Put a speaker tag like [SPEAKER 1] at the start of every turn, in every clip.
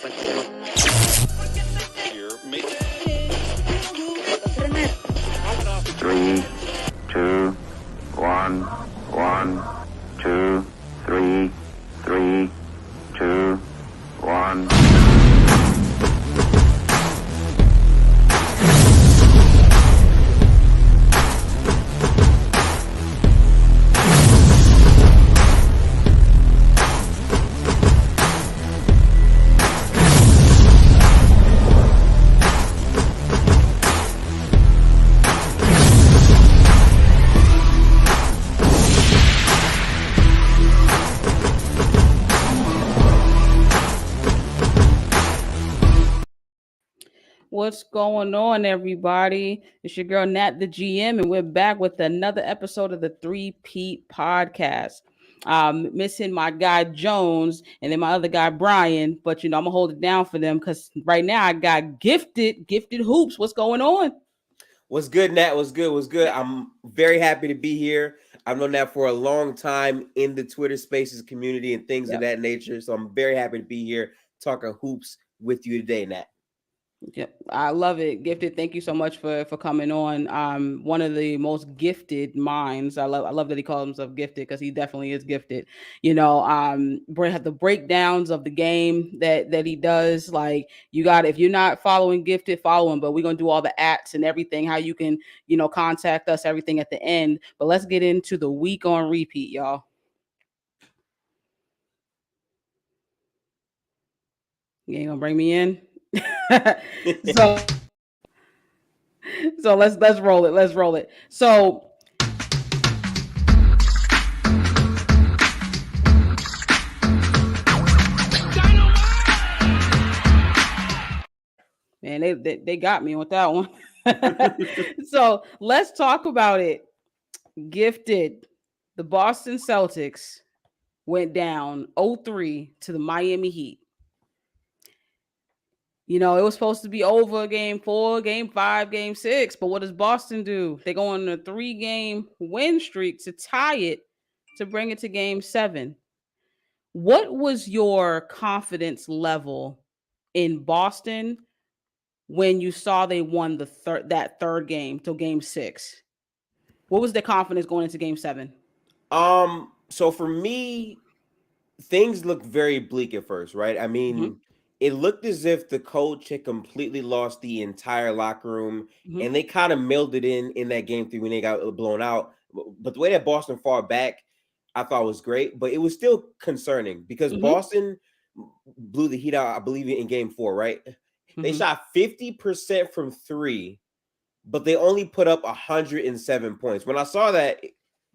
[SPEAKER 1] Three, two, one, one, two, three, three, two, one.
[SPEAKER 2] What's going on, everybody? It's your girl Nat the GM, and we're back with another episode of the 3P podcast. Missing my guy Jones and then my other guy Brian, but I'm gonna hold it down for them because right now I got gifted hoops. What's going on?
[SPEAKER 3] What's good, Nat? What's good? I'm very happy to be here. I've known Nat for a long time in the Twitter Spaces community and things of that nature, so I'm very happy to be here talking hoops with you today, Nat.
[SPEAKER 2] Yep, I love it. Gifted, thank you so much for coming on. One of the most gifted minds. I love that he calls himself gifted because he definitely is gifted. Have the breakdowns of the game that he does. Like if you're not following Gifted, follow him. But we're gonna do all the ats and everything, how you can contact us, everything at the end. But let's get into the week on repeat, y'all. You ain't gonna bring me in. so let's roll it. So man, they got me with that one. So let's talk about it. Gifted. The Boston Celtics went down 0-3 to the Miami Heat. It was supposed to be over game 4, game 5, game 6. But what does Boston do? They go on a 3-game win streak to tie it, to bring it to game 7. What was your confidence level in Boston when you saw they won that third game till game 6? What was the confidence going into game 7?
[SPEAKER 3] So for me, things looked very bleak at first, right? I mean, it looked as if the coach had completely lost the entire locker room, and they kind of mailed it in that game 3 when they got blown out. But the way that Boston fought back, I thought was great, but it was still concerning because Boston blew the Heat out, I believe, in game 4, right? They shot 50% from 3, but they only put up 107 points. When I saw that,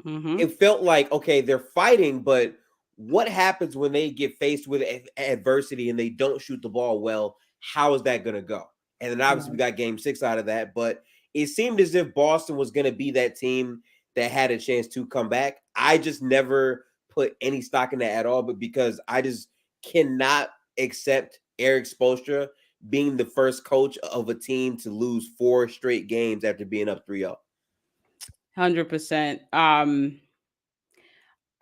[SPEAKER 3] it felt like, okay, they're fighting, but what happens when they get faced with adversity and they don't shoot the ball well? How is that going to go? And then obviously we got game 6 out of that, but it seemed as if Boston was going to be that team that had a chance to come back. I just never put any stock in that at all, but because I just cannot accept Eric Spoelstra being the first coach of a team to lose 4 straight games after being up 3-0.
[SPEAKER 2] 100%.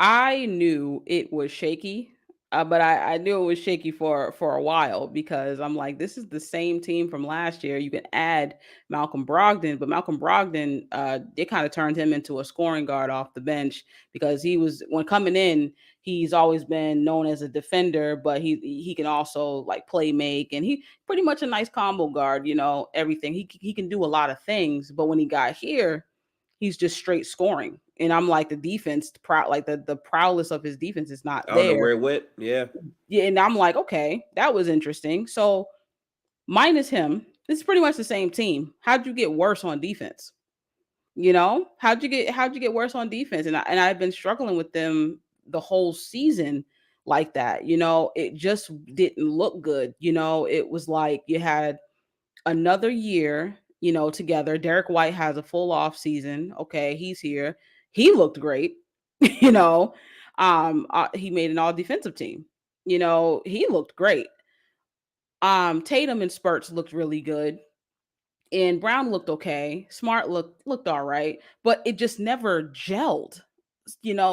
[SPEAKER 2] I knew it was shaky, but I knew it was shaky for a while because I'm like, this is the same team from last year. You can add Malcolm Brogdon, but Malcolm Brogdon, they kind of turned him into a scoring guard off the bench because when coming in, he's always been known as a defender, but he can also like play make, and he pretty much a nice combo guard, everything. He can do a lot of things, but when he got here, he's just straight scoring. And I'm like, the defense, the prowess of his defense is not there.
[SPEAKER 3] I don't know where it went. Yeah.
[SPEAKER 2] And I'm like, okay, that was interesting. So minus him, this is pretty much the same team. How'd you get worse on defense? How'd you get worse on defense? And I've been struggling with them the whole season like that. It just didn't look good. It was like you had another year together. Derek White has a full off season. Okay, he's here. He looked great. He made an all defensive team. He looked great. Tatum in spurts looked really good. And Brown looked okay. Smart looked all right, but it just never gelled.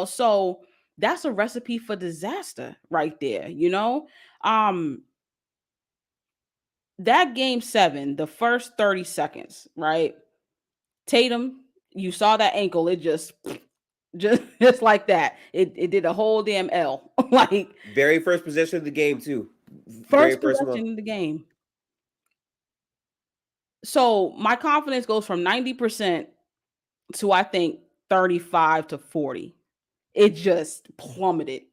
[SPEAKER 2] So that's a recipe for disaster right there. that game 7, the first 30 seconds, right? Tatum, you saw that ankle, it just like that. It did a whole damn L. Like
[SPEAKER 3] Very first possession of the game too. Very
[SPEAKER 2] first
[SPEAKER 3] first one.
[SPEAKER 2] possession in the game. So my confidence goes from 90% to I think 35 to 40. It just plummeted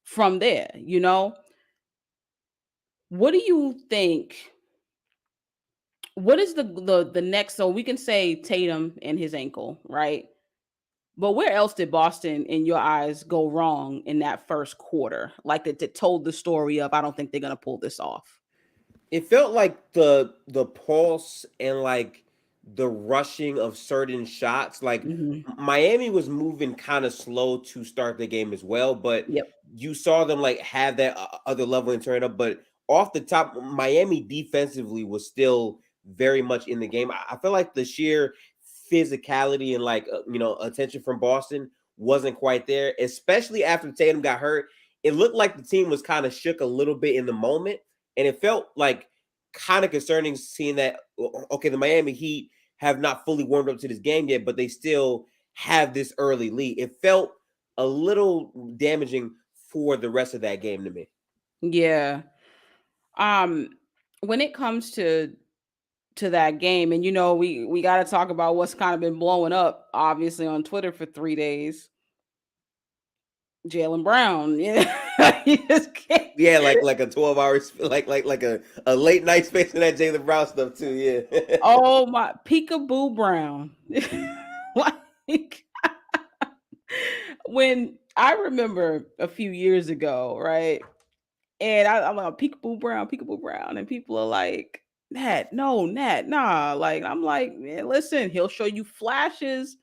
[SPEAKER 2] from there, you know? What do you think? What is the next? So we can say Tatum and his ankle, right? But where else did Boston, in your eyes, go wrong in that first quarter? Like that told the story of I don't think they're gonna pull this off.
[SPEAKER 3] It felt like the pulse and like the rushing of certain shots. Like
[SPEAKER 2] Hmm.
[SPEAKER 3] Miami was moving kind of slow to start the game as well, but
[SPEAKER 2] Yep.
[SPEAKER 3] you saw them like have that other level and turn up. But off the top, Miami defensively was still very much in the game. I feel like the sheer physicality and like attention from Boston wasn't quite there, especially after Tatum got hurt. It looked like the team was kind of shook a little bit in the moment, and it felt like kind of concerning seeing that, okay, the Miami Heat have not fully warmed up to this game yet, but they still have this early lead. It felt a little damaging for the rest of that game to me.
[SPEAKER 2] Yeah. Um, when it comes to that game, and we got to talk about what's kind of been blowing up, obviously on Twitter for 3 days. Jalen Brown, yeah, he just can't.
[SPEAKER 3] Yeah, like a 12 hours, like a late night space in that Jalen Brown stuff too. Yeah.
[SPEAKER 2] Oh my, Peekaboo Brown, like when I remember a few years ago, right? And I'm like Peekaboo Brown, and people are like, Nat, no, Nat, nah. Like I'm like, man, listen, he'll show you flashes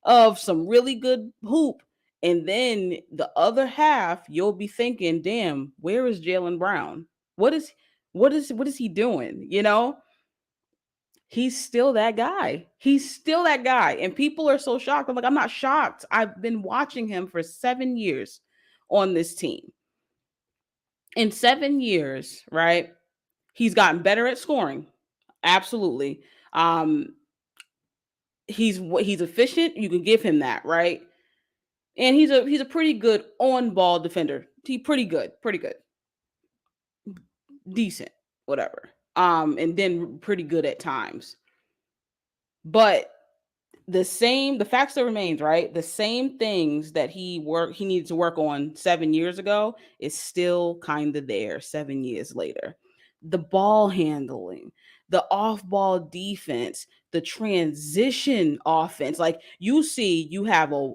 [SPEAKER 2] of some really good hoop, and then the other half, you'll be thinking, damn, where is Jalen Brown? What is what is he doing? He's still that guy. He's still that guy. And people are so shocked. I'm like, I'm not shocked. I've been watching him for 7 years on this team. In 7 years, right? He's gotten better at scoring. Absolutely. Um, he's efficient. You can give him that, right? And he's a pretty good on ball defender. He pretty good, decent, whatever. And then pretty good at times. But the fact still remains, right? The same things that he needed to work on 7 years ago is still kind of there 7 years later. The ball handling, the off-ball defense, the transition offense. Like you have a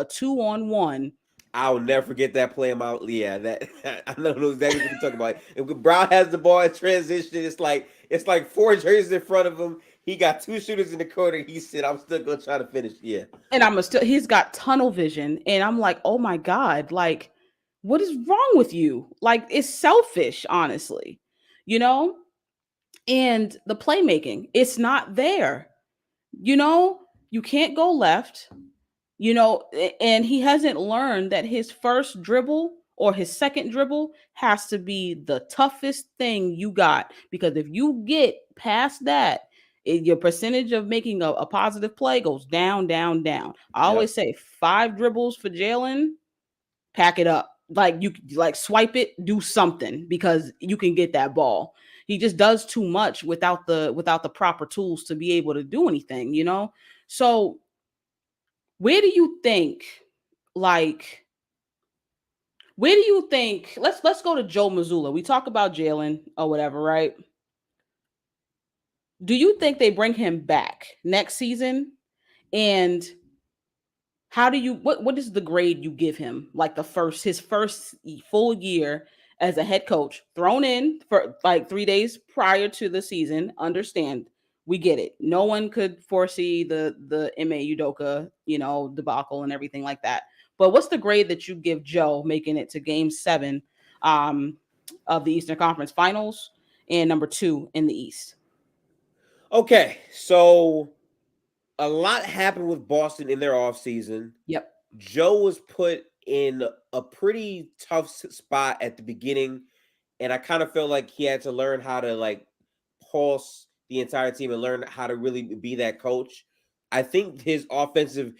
[SPEAKER 2] 2-on-1.
[SPEAKER 3] I'll never forget that play in my that I don't know exactly what you're talking about. If Brown has the ball in transition, it's like four jerseys in front of him. He got two shooters in the corner. He said, "I'm still gonna try to finish." Yeah,
[SPEAKER 2] And he's got tunnel vision. And I'm like, oh my God, like, what is wrong with you? Like, it's selfish, honestly, you know? And the playmaking, it's not there. You can't go left, and he hasn't learned that his first dribble or his second dribble has to be the toughest thing you got. Because if you get past that, your percentage of making a positive play goes down, down, down. I
[SPEAKER 3] yep.
[SPEAKER 2] always say 5 dribbles for Jalen, pack it up. Like you like swipe it, do something because you can get that ball. He just does too much without the proper tools to be able to do anything. So where do you think, like, let's go to Joe Mazzulla. We talk about Jalen or whatever, right? Do you think they bring him back next season? And how do you what is the grade you give him? Like his first full year as a head coach, thrown in for like 3 days prior to the season. Understand, we get it. No one could foresee the Ime Udoka, debacle and everything like that. But what's the grade that you give Joe making it to game 7 of the Eastern Conference Finals and number 2 in the East?
[SPEAKER 3] Okay, so a lot happened with Boston in their offseason.
[SPEAKER 2] Yep.
[SPEAKER 3] Joe was put in a pretty tough spot at the beginning, and I kind of felt like he had to learn how to like pulse the entire team and learn how to really be that coach. I think his offensive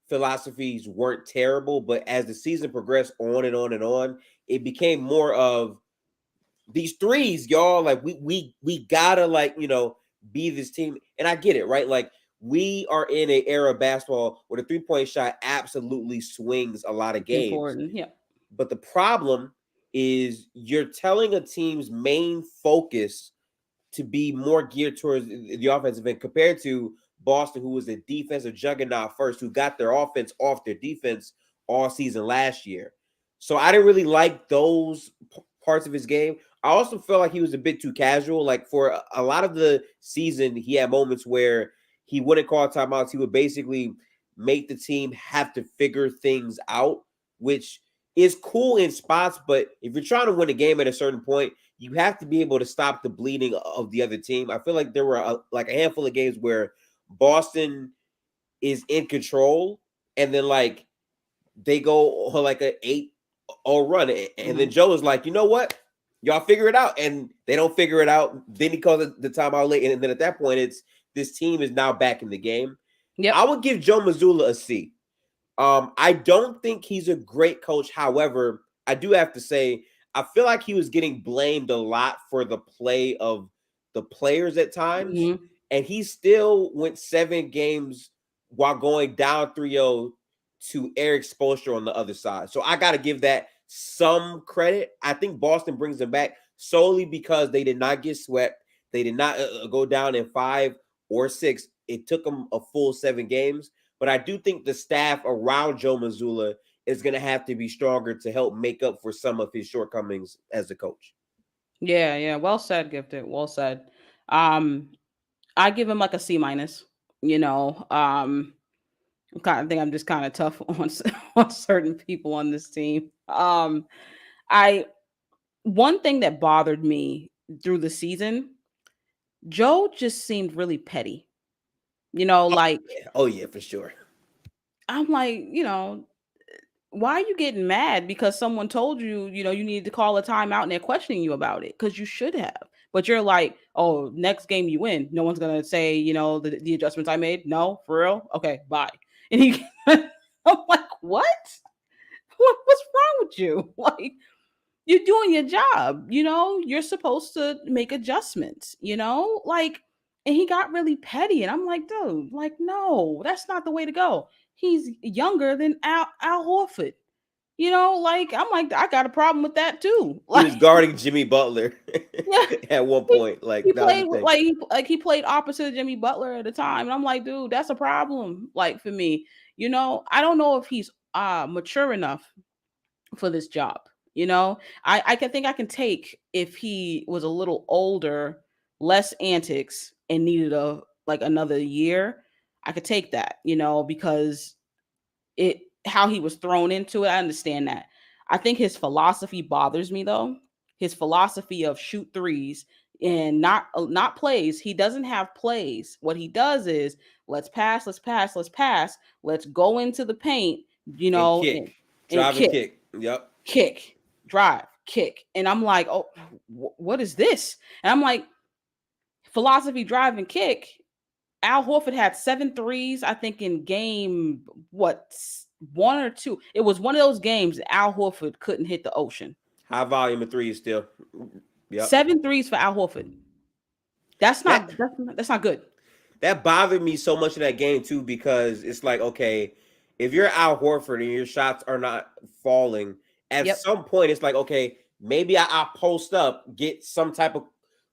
[SPEAKER 3] philosophies weren't terrible, but as the season progressed on and on and on, it became more of these threes, y'all. Like we gotta, like, be this team. And I get it, right? Like, we are in an era of basketball where the 3-point shot absolutely swings a lot of games.
[SPEAKER 2] Important, yeah.
[SPEAKER 3] But the problem is you're telling a team's main focus to be more geared towards the offensive end compared to Boston, who was a defensive juggernaut first, who got their offense off their defense all season last year. So I didn't really like those parts of his game. I also felt like he was a bit too casual. Like, for a lot of the season, he had moments where he wouldn't call timeouts. He would basically make the team have to figure things out, which is cool in spots. But if you're trying to win a game at a certain point, you have to be able to stop the bleeding of the other team. I feel like there were a handful of games where Boston is in control, and then like they go on like an 8-0 run, and then Joe is like, you know what? Y'all figure it out, and they don't figure it out. Then he calls the timeout late, and then at that point, it's this team is now back in the game.
[SPEAKER 2] Yep.
[SPEAKER 3] I would give Joe Mazzulla a C. I don't think he's a great coach. However, I do have to say, I feel like he was getting blamed a lot for the play of the players at times, and he still went 7 games while going down 3-0 to Eric Spoelstra on the other side. So I got to give that some credit. I think Boston brings them back solely because they did not get swept. They did not go down in 5 or 6. It took them a full 7 games. But I do think the staff around Joe Mazzulla is going to have to be stronger to help make up for some of his shortcomings as a coach.
[SPEAKER 2] Yeah. Well said, Gifted. Well said. I give him like a C-. I think I'm just kind of tough on certain people on this team. One thing that bothered me through the season, Joe just seemed really petty. Like,
[SPEAKER 3] oh yeah, for sure.
[SPEAKER 2] I'm like, why are you getting mad because someone told you, you need to call a timeout and they're questioning you about it? Because you should have. But you're like, oh, next game you win. No one's gonna say, the adjustments I made. No, for real. Okay, bye. And I'm like, what? What's wrong with you? Like, you're doing your job. You're supposed to make adjustments. Like, and he got really petty, and I'm like, dude, like, no, that's not the way to go. He's younger than Al Horford. Like, I'm like, I got a problem with that too. Like,
[SPEAKER 3] he was guarding Jimmy Butler at one point. Like,
[SPEAKER 2] he played he played opposite Jimmy Butler at the time, and I'm like, dude, that's a problem. Like, for me, I don't know if he's mature enough for this job. I think I can take if he was a little older, less antics, and needed another year. I could take that, because how he was thrown into it. I understand that. I think his philosophy bothers me though. His philosophy of shoot threes and not plays. He doesn't have plays. What he does is let's pass. Let's go into the paint,
[SPEAKER 3] and kick. Drive and kick. Yep.
[SPEAKER 2] Kick, drive, kick. And I'm like, oh, what is this? And I'm like, philosophy, drive, and kick. Al Horford had 7 threes, I think, in game, 1 or 2. It was one of those games that Al Horford couldn't hit the ocean.
[SPEAKER 3] High volume of threes still.
[SPEAKER 2] Yep. 7 threes for Al Horford. That's not good.
[SPEAKER 3] That bothered me so much in that game too, because it's like, okay, if you're Al Horford and your shots are not falling, at some point it's like, okay, maybe I'll post up, get some type of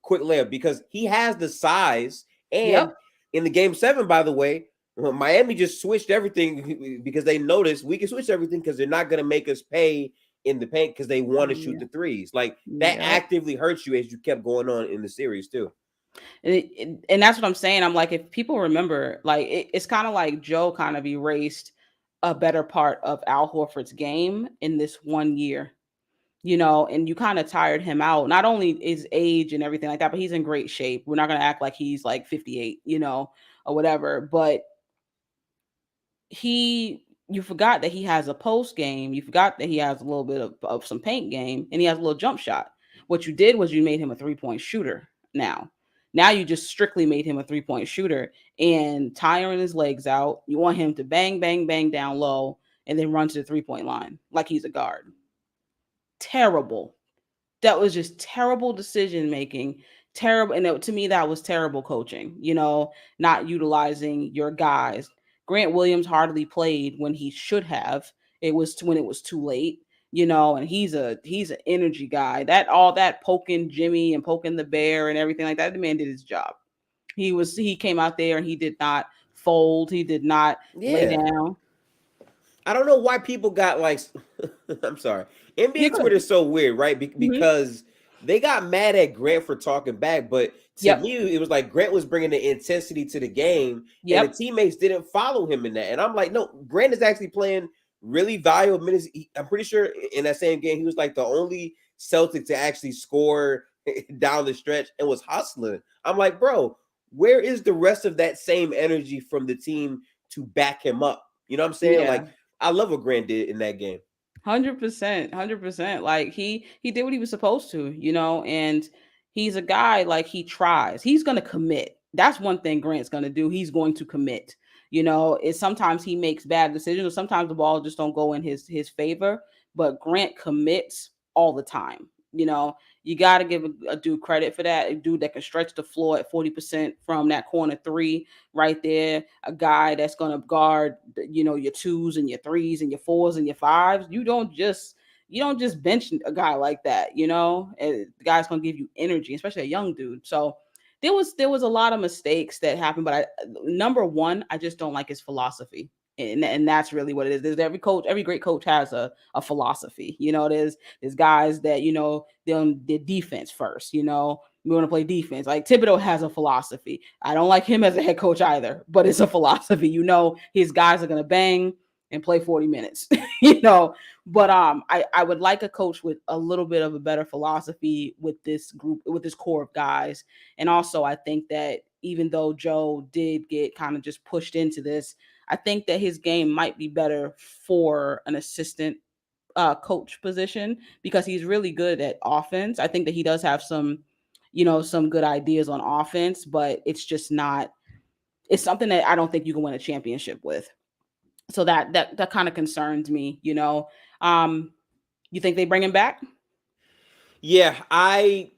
[SPEAKER 3] quick layup, because he has the size. And in the game 7, by the way, Miami just switched everything because they noticed we can switch everything because they're not going to make us pay in the paint because they want to shoot the threes. Like, that actively hurts you as you kept going on in the series too.
[SPEAKER 2] And that's what I'm saying. I'm like, if people remember, like, it's kind of like Joe kind of erased a better part of Al Horford's game in this 1 year, and you kind of tired him out. Not only his age and everything like that, but he's in great shape. We're not going to act like he's like 58, or whatever, but you forgot that he has a post game. You forgot that he has a little bit of some paint game, and he has a little jump shot. What you did was you made him a 3-point shooter. Now Now you just strictly made him a 3-point shooter and tiring his legs out. You want him to bang, bang, bang down low and then run to the 3-point line like he's a guard. Terrible. That was just terrible decision making. Terrible. And to me, that was terrible coaching, not utilizing your guys. Grant Williams hardly played when he should have. It was when it was too late, and he's an energy guy. That poking Jimmy and poking the bear and everything like that, the man did his job. He came out there and he did not fold. He did not lay down.
[SPEAKER 3] I don't know why people got like, I'm sorry. NBA Twitter is so weird, right? Because they got mad at Grant for talking back, but to me, it was like Grant was bringing the intensity to the game, and the teammates didn't follow him in that. And I'm like, no, Grant is actually playing really valuable minutes. I'm pretty sure in that same game, he was like the only Celtic to actually score down the stretch and was hustling. I'm like, bro, where is the rest of that same energy from the team to back him up? You know what I'm saying?
[SPEAKER 2] Yeah.
[SPEAKER 3] Like, I love what Grant did in that game.
[SPEAKER 2] 100%. Like he did what he was supposed to, and he's a guy, like, he tries. He's going to commit. That's one thing Grant's going to do. He's going to commit. It's sometimes he makes bad decisions, or sometimes the ball just don't go in his favor, but Grant commits all the time. You got to give a dude credit for that. A dude that can stretch the floor at 40% from that corner three right there. A guy that's going to guard, your 2s and your 3s and your 4s and your 5s. You don't just bench a guy like that. The guy's going to give you energy, especially a young dude. So there was a lot of mistakes that happened, but number one, I just don't like his philosophy. And that's really what it is. There's every great coach has a philosophy. There's guys that, their defense first, we want to play defense. Like Thibodeau has a philosophy. I don't like him as a head coach either, but it's a philosophy. His guys are going to bang and play 40 minutes, but I would like a coach with a little bit of a better philosophy with this group, with this core of guys. And also I think that even though Joe did get kind of just pushed into this, I think that his game might be better for an assistant coach position because he's really good at offense. I think that he does have some good ideas on offense, but it's just not, it's something that I don't think you can win a championship with. So that kind of concerns me, You think they bring him back?
[SPEAKER 3] Yeah, I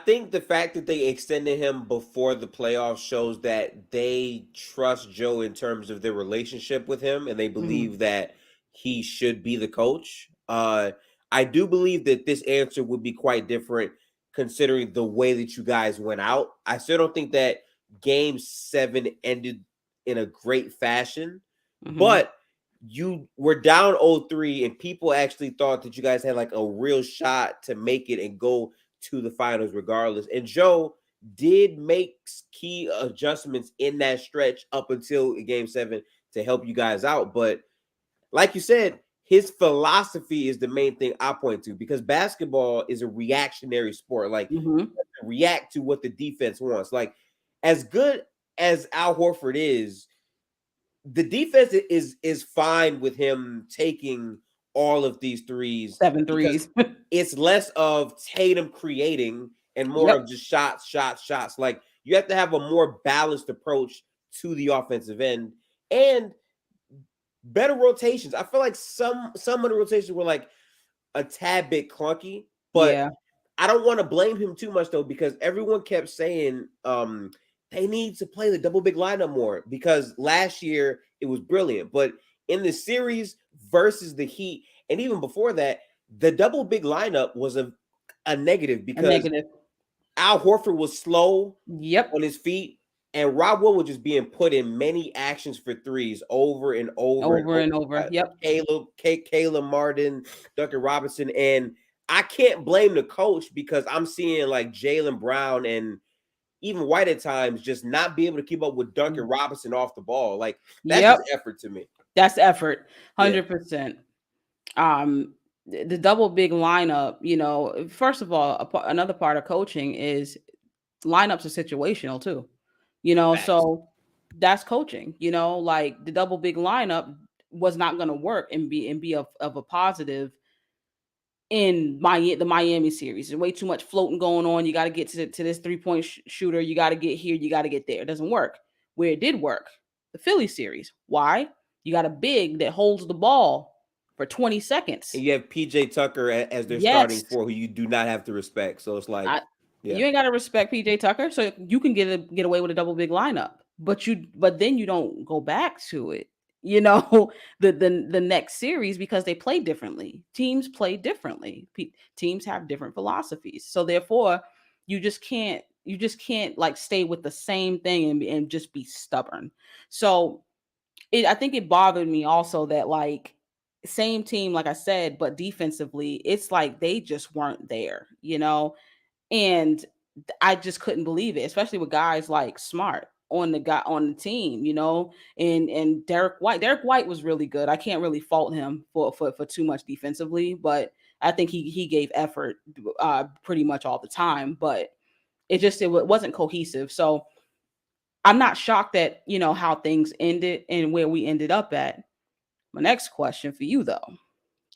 [SPEAKER 3] think the fact that they extended him before the playoffs shows that they trust Joe in terms of their relationship with him, and they believe that he should be the coach. I do believe that this answer would be quite different considering the way that you guys went out. I still don't think that Game 7 ended in a great fashion, but you were down 0-3, and people actually thought that you guys had like a real shot to make it and go to the finals regardless. And Joe did make key adjustments in that stretch up until Game 7 to help you guys out. But like you said, his philosophy is the main thing I point to, because basketball is a reactionary sport. Like, you have to react to what the defense wants. Like, as good as Al Horford is, the defense is fine with him taking all of these threes,
[SPEAKER 2] 7 threes.
[SPEAKER 3] It's less of Tatum creating and more of just shots. Like, you have to have a more balanced approach to the offensive end and better rotations. I feel like some of the rotations were like a tad bit clunky, but I don't want to blame him too much though, because everyone kept saying they need to play the double big lineup more, because last year it was brilliant. But in the series versus the Heat, and even before that, the double big lineup was a negative because Al Horford was slow on his feet, and Rob Will was just being put in many actions for threes over and over. Caleb Martin, Duncan Robinson, and I can't blame the coach, because I'm seeing like Jaylen Brown and even White at times just not be able to keep up with Duncan Robinson off the ball. Like, that's just effort to me.
[SPEAKER 2] That's effort, 100%. The double big lineup, first of all, another part of coaching is lineups are situational too, so that's coaching, like the double big lineup was not going to work and be of a positive in the Miami series. There's way too much floating going on. You got to get to this 3-point shooter. You got to get here. You got to get there. It doesn't work. Where it did work, the Philly series. Why? You got a big that holds the ball for 20 seconds.
[SPEAKER 3] And you have PJ Tucker as their starting four, who you do not have to respect. So it's like,
[SPEAKER 2] you ain't got to respect PJ Tucker. So you can get away with a double big lineup, but then you don't go back to it. You know, the next series, because they play differently. Teams play differently. Teams have different philosophies. So therefore, you just can't like stay with the same thing and just be stubborn. So I think it bothered me also that, like, same team, like I said, but defensively, it's like they just weren't there, you know, and I just couldn't believe it, especially with guys like Smart on the team, you know, and Derek White. Derek White was really good. I can't really fault him for too much defensively, but I think he gave effort pretty much all the time, but it wasn't cohesive. So I'm not shocked at, you know, how things ended and where we ended up at. My next question for you, though,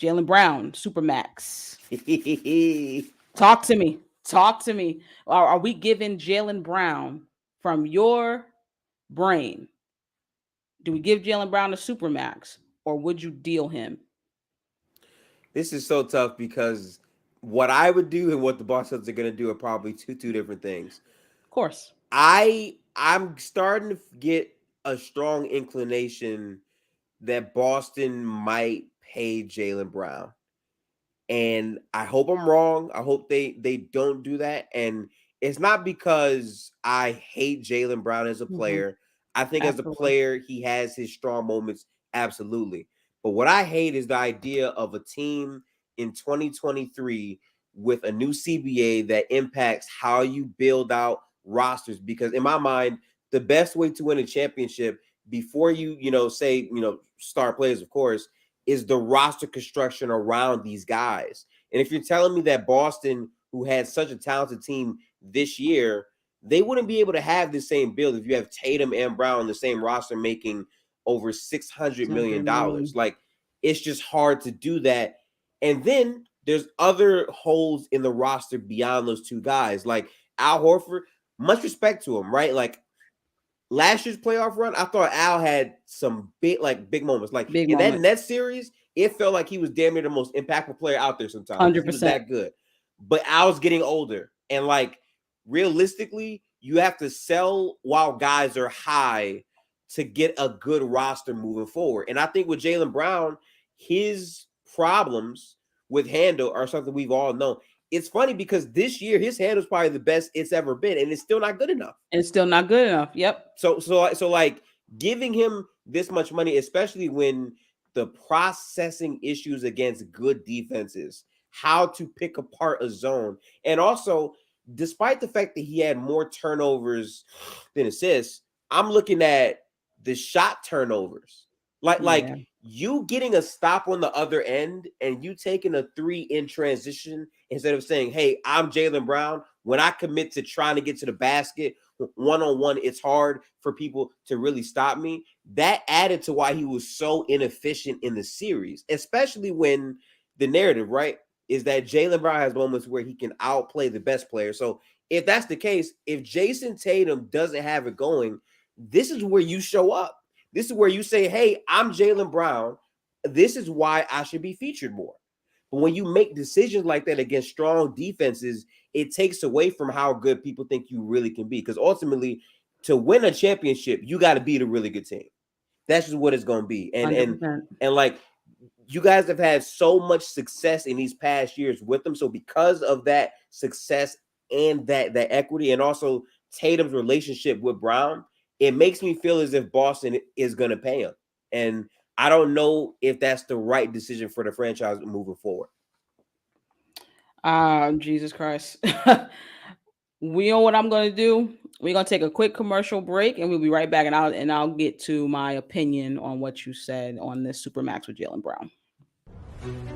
[SPEAKER 2] Jaylen Brown, Supermax. Talk to me. Are we giving Jaylen Brown, from your brain, do we give Jaylen Brown a Supermax, or would you deal him?
[SPEAKER 3] This is so tough because what I would do and what the Boston Celtics are going to do are probably two different things.
[SPEAKER 2] Of course.
[SPEAKER 3] I'm starting to get a strong inclination that Boston might pay Jaylen Brown. And I hope I'm wrong. I hope they don't do that. And it's not because I hate Jaylen Brown as a player. I think as a player, he has his strong moments. Absolutely. But what I hate is the idea of a team in 2023 with a new CBA that impacts how you build out rosters. Because in my mind, the best way to win a championship before star players, of course, is the roster construction around these guys. And if you're telling me that Boston, who had such a talented team this year, they wouldn't be able to have the same build if you have Tatum and Brown on the same roster making over $600 million. Like, it's just hard to do that. And then there's other holes in the roster beyond those two guys. Like Al Horford, much respect to him, right? Like, last year's playoff run, I thought Al had some big moments. Like in that Nets series, it felt like he was damn near the most impactful player out there sometimes.
[SPEAKER 2] 100%.
[SPEAKER 3] He was that good. But Al's getting older. And like, realistically, you have to sell while guys are high to get a good roster moving forward. And I think with Jaylen Brown, his problems with handle are something we've all known. It's funny because this year his handle is probably the best it's ever been, and it's still not good enough.
[SPEAKER 2] Yep.
[SPEAKER 3] So like giving him this much money, especially when the processing issues against good defenses, how to pick apart a zone, and also despite the fact that he had more turnovers than assists, I'm looking at the shot turnovers. Like you getting a stop on the other end and you taking a 3 in transition instead of saying, hey, I'm Jaylen Brown. When I commit to trying to get to the basket one-on-one, it's hard for people to really stop me. That added to why he was so inefficient in the series, especially when the narrative, right, is that Jaylen Brown has moments where he can outplay the best player. So if that's the case, if Jason Tatum doesn't have it going, this is where you show up. This is where you say, hey, I'm Jaylen Brown. This is why I should be featured more. But when you make decisions like that against strong defenses, it takes away from how good people think you really can be. Because ultimately, to win a championship, you got to beat a really good team. That's just what it's going to be. And like, you guys have had so much success in these past years with them. So because of that success and that equity, and also Tatum's relationship with Brown, it makes me feel as if Boston is going to pay him. And I don't know if that's the right decision for the franchise moving forward.
[SPEAKER 2] Jesus Christ. We know what I'm going to do. We're going to take a quick commercial break and we'll be right back. And I'll get to my opinion on what you said on this Supermax with Jaylen Brown.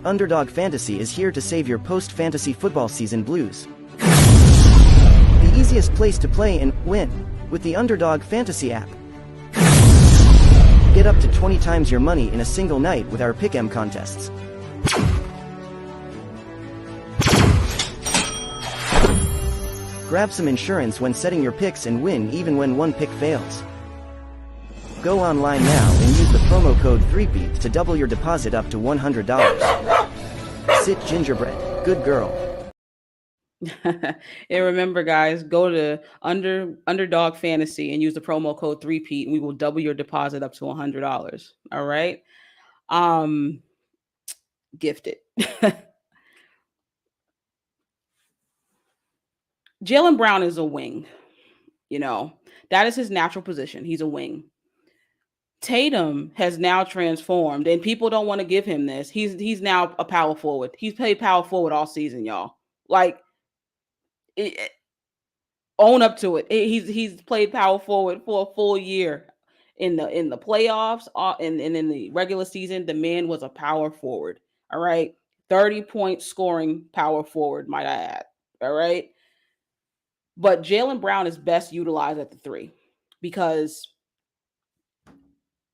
[SPEAKER 4] Underdog Fantasy is here to save your post-fantasy football season blues. The easiest place to play and win with the Underdog Fantasy app. Get up to 20 times your money in a single night with our Pick'em contests. Grab some insurance when setting your picks and win even when one pick fails. Go online now and use the promo code 3PEAT to double your deposit up to $100. Sit gingerbread, good girl.
[SPEAKER 2] And remember, guys, go to Underdog Fantasy and use the promo code 3PEAT, and we will double your deposit up to $100. All right. Gifted. Jaylen Brown is a wing. That is his natural position. He's a wing. Tatum has now transformed, and people don't want to give him this. He's now a power forward. He's played power forward all season, y'all. Like, own up to it. He's played power forward for a full year in the playoffs, and in the regular season. The man was a power forward. All right, 30-point scoring power forward, might I add. All right, but Jaylen Brown is best utilized at the 3 because,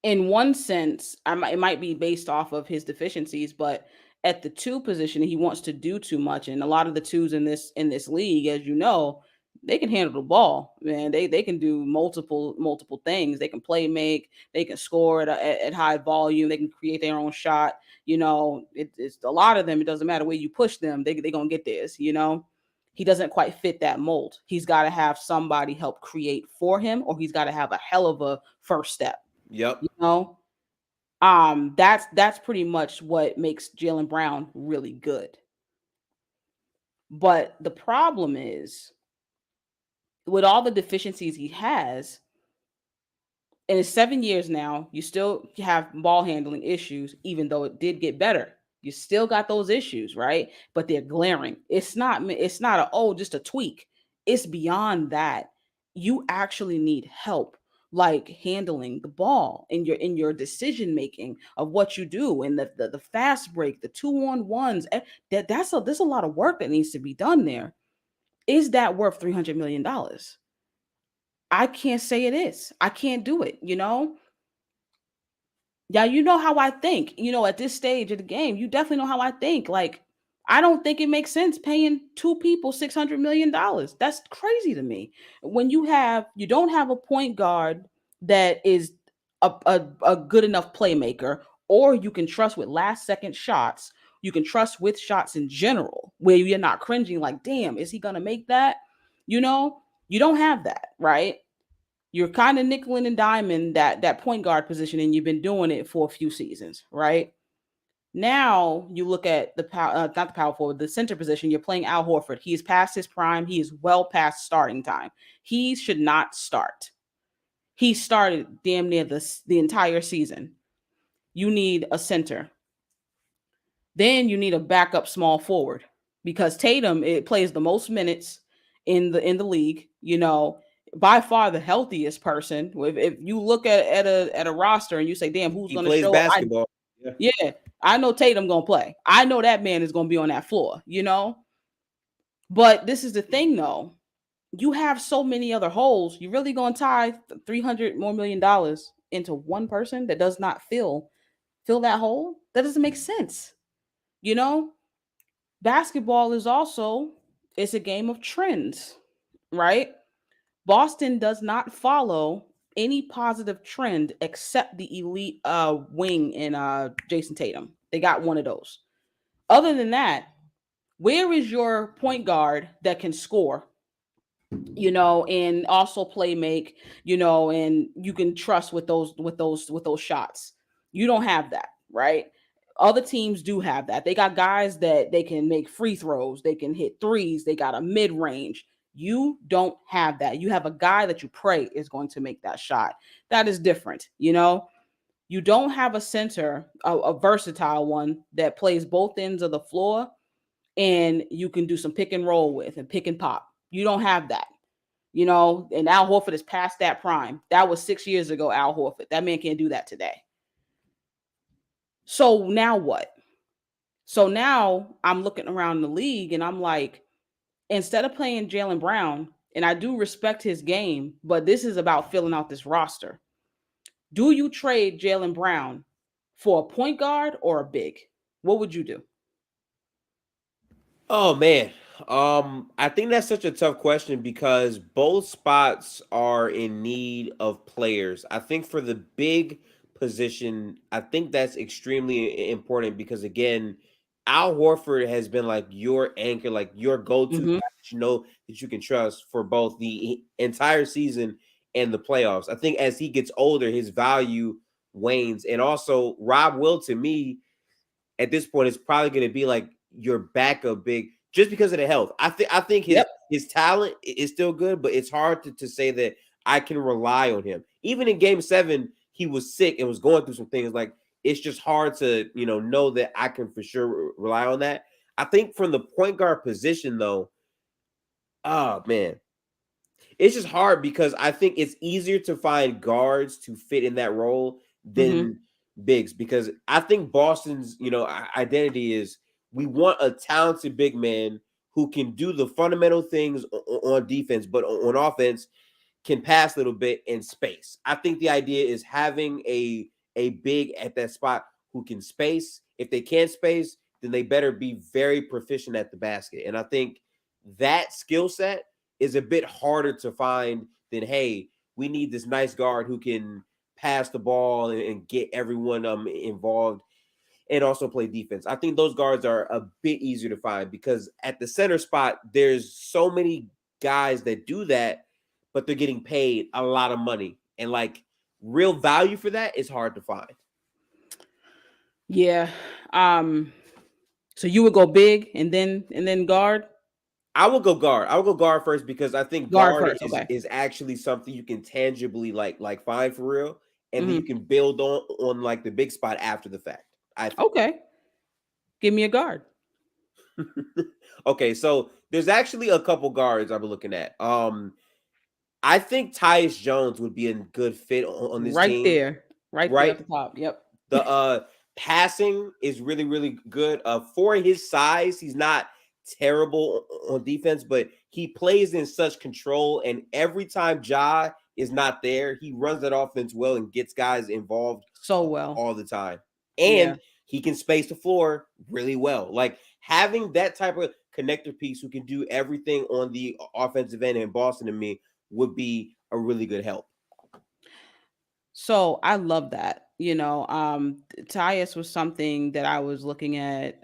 [SPEAKER 2] in one sense, it might be based off of his deficiencies, but at the 2 position, he wants to do too much, and a lot of the 2s in this league, as you know, they can handle the ball, man. They can do multiple things. They can play make, they can score at high volume, they can create their own shot. It's a lot of them. It doesn't matter where you push them, they're gonna get this. He doesn't quite fit that mold. He's got to have somebody help create for him, or he's got to have a hell of a first step.
[SPEAKER 3] Yep.
[SPEAKER 2] That's pretty much what makes Jaylen Brown really good. But the problem is, with all the deficiencies he has, in his 7 years now, you still have ball handling issues, even though it did get better. You still got those issues, right? But they're glaring. It's not just a tweak. It's beyond that. You actually need help, like handling the ball in your decision making of what you do, and the fast break, the 2-on-1s. There's a lot of work that needs to be done there. Is that worth $300 million? I can't say it is. I can't do it. Yeah, you know how I think. At this stage of the game, you definitely know how I think. Like, I don't think it makes sense paying 2 people $600 million. That's crazy to me. When you don't have a point guard that is a good enough playmaker, or you can trust with last second shots. You can trust with shots in general, where you're not cringing like, damn, is he gonna make that? You don't have that, right? You're kind of nickel and diming that point guard position, and you've been doing it for a few seasons, right? Now you look at not the power forward, the center position. You're playing Al Horford. He is past his prime. He is well past starting time. He should not start. He started damn near the entire season. You need a center. Then you need a backup small forward, because Tatum plays the most minutes in the league. By far the healthiest person. If you look at a roster and you say, damn, who's going to show
[SPEAKER 3] basketball?
[SPEAKER 2] Yeah, I know Tatum going to play. I know that man is going to be on that floor, But this is the thing, though. You have so many other holes. You really going to tie $300 million more into one person that does not fill that hole? That doesn't make sense. Basketball is it's a game of trends, right? Boston does not follow any positive trend except the elite wing in Jason Tatum. They got one of those. Other than that, where is your point guard that can score, and also play make, and you can trust with those shots? You don't have that, right? Other teams do have that. They got guys that they can make free throws, they can hit threes, they got a mid-range. You don't have that. You have a guy that you pray is going to make that shot. That is different. You don't have a center, a versatile one that plays both ends of the floor, and you can do some pick and roll with and pick and pop. You don't have that. And Al Horford is past that prime. That was 6 years ago, Al Horford. That man can't do that today. So now what? So now I'm looking around the league and I'm like, instead of playing Jaylen Brown, and I do respect his game, but this is about filling out this roster. Do you trade Jaylen Brown for a point guard or a big? What would you do?
[SPEAKER 3] Oh, man. I think that's such a tough question because both spots are in need of players. I think for the big position, I think that's extremely important because again, Al Horford has been like your anchor, like your go-to guy
[SPEAKER 2] Mm-hmm.
[SPEAKER 3] that you know that you can trust for both the entire season and the playoffs. I think as he gets older, his value wanes. And also Rob Will to me at this point is probably going to be like your backup big just because of the health. I think his
[SPEAKER 2] Yep.
[SPEAKER 3] his talent is still good, but it's hard to say that I can rely on him. Even in game 7, he was sick and was going through some things. Like it's just hard to, know that I can for sure rely on that. I think from the point guard position though, oh man, it's just hard because I think it's easier to find guards to fit in that role
[SPEAKER 2] Mm-hmm.
[SPEAKER 3] than bigs because I think Boston's, identity is we want a talented big man who can do the fundamental things on defense, but on offense can pass a little bit in space. I think the idea is having a big at that spot who can space. If they can't space, then they better be very proficient at the basket. And I think that skill set is a bit harder to find than hey, we need this nice guard who can pass the ball and get everyone involved and also play defense. I think those guards are a bit easier to find because at the center spot, there's so many guys that do that, but they're getting paid a lot of money. And like real value for that is hard to find.
[SPEAKER 2] Yeah. So you would go big and then guard?
[SPEAKER 3] I will go guard. I will go guard first because I think
[SPEAKER 2] Guard
[SPEAKER 3] guard
[SPEAKER 2] first.
[SPEAKER 3] is
[SPEAKER 2] Okay.
[SPEAKER 3] is actually something you can tangibly like find for real, and then you
[SPEAKER 2] Mm-hmm.
[SPEAKER 3] can build on like the big spot after the fact. I think.
[SPEAKER 2] Okay. Give me a guard.
[SPEAKER 3] Okay, so there's actually a couple guards I've been looking at. I think Tyus Jones would be a good fit on this
[SPEAKER 2] Right
[SPEAKER 3] team,
[SPEAKER 2] there. Right there
[SPEAKER 3] right?
[SPEAKER 2] at the top. Yep.
[SPEAKER 3] The passing is really, really good. For his size, he's not terrible on defense, but he plays in such control. And every time Ja is not there, he runs that offense well and gets guys involved
[SPEAKER 2] So well.
[SPEAKER 3] all the time.
[SPEAKER 2] Yeah.
[SPEAKER 3] And he can space the floor really well. Like having that type of connector piece who can do everything on the offensive end in Boston to me would be a really good help.
[SPEAKER 2] So I love that. Tyus was something that I was looking at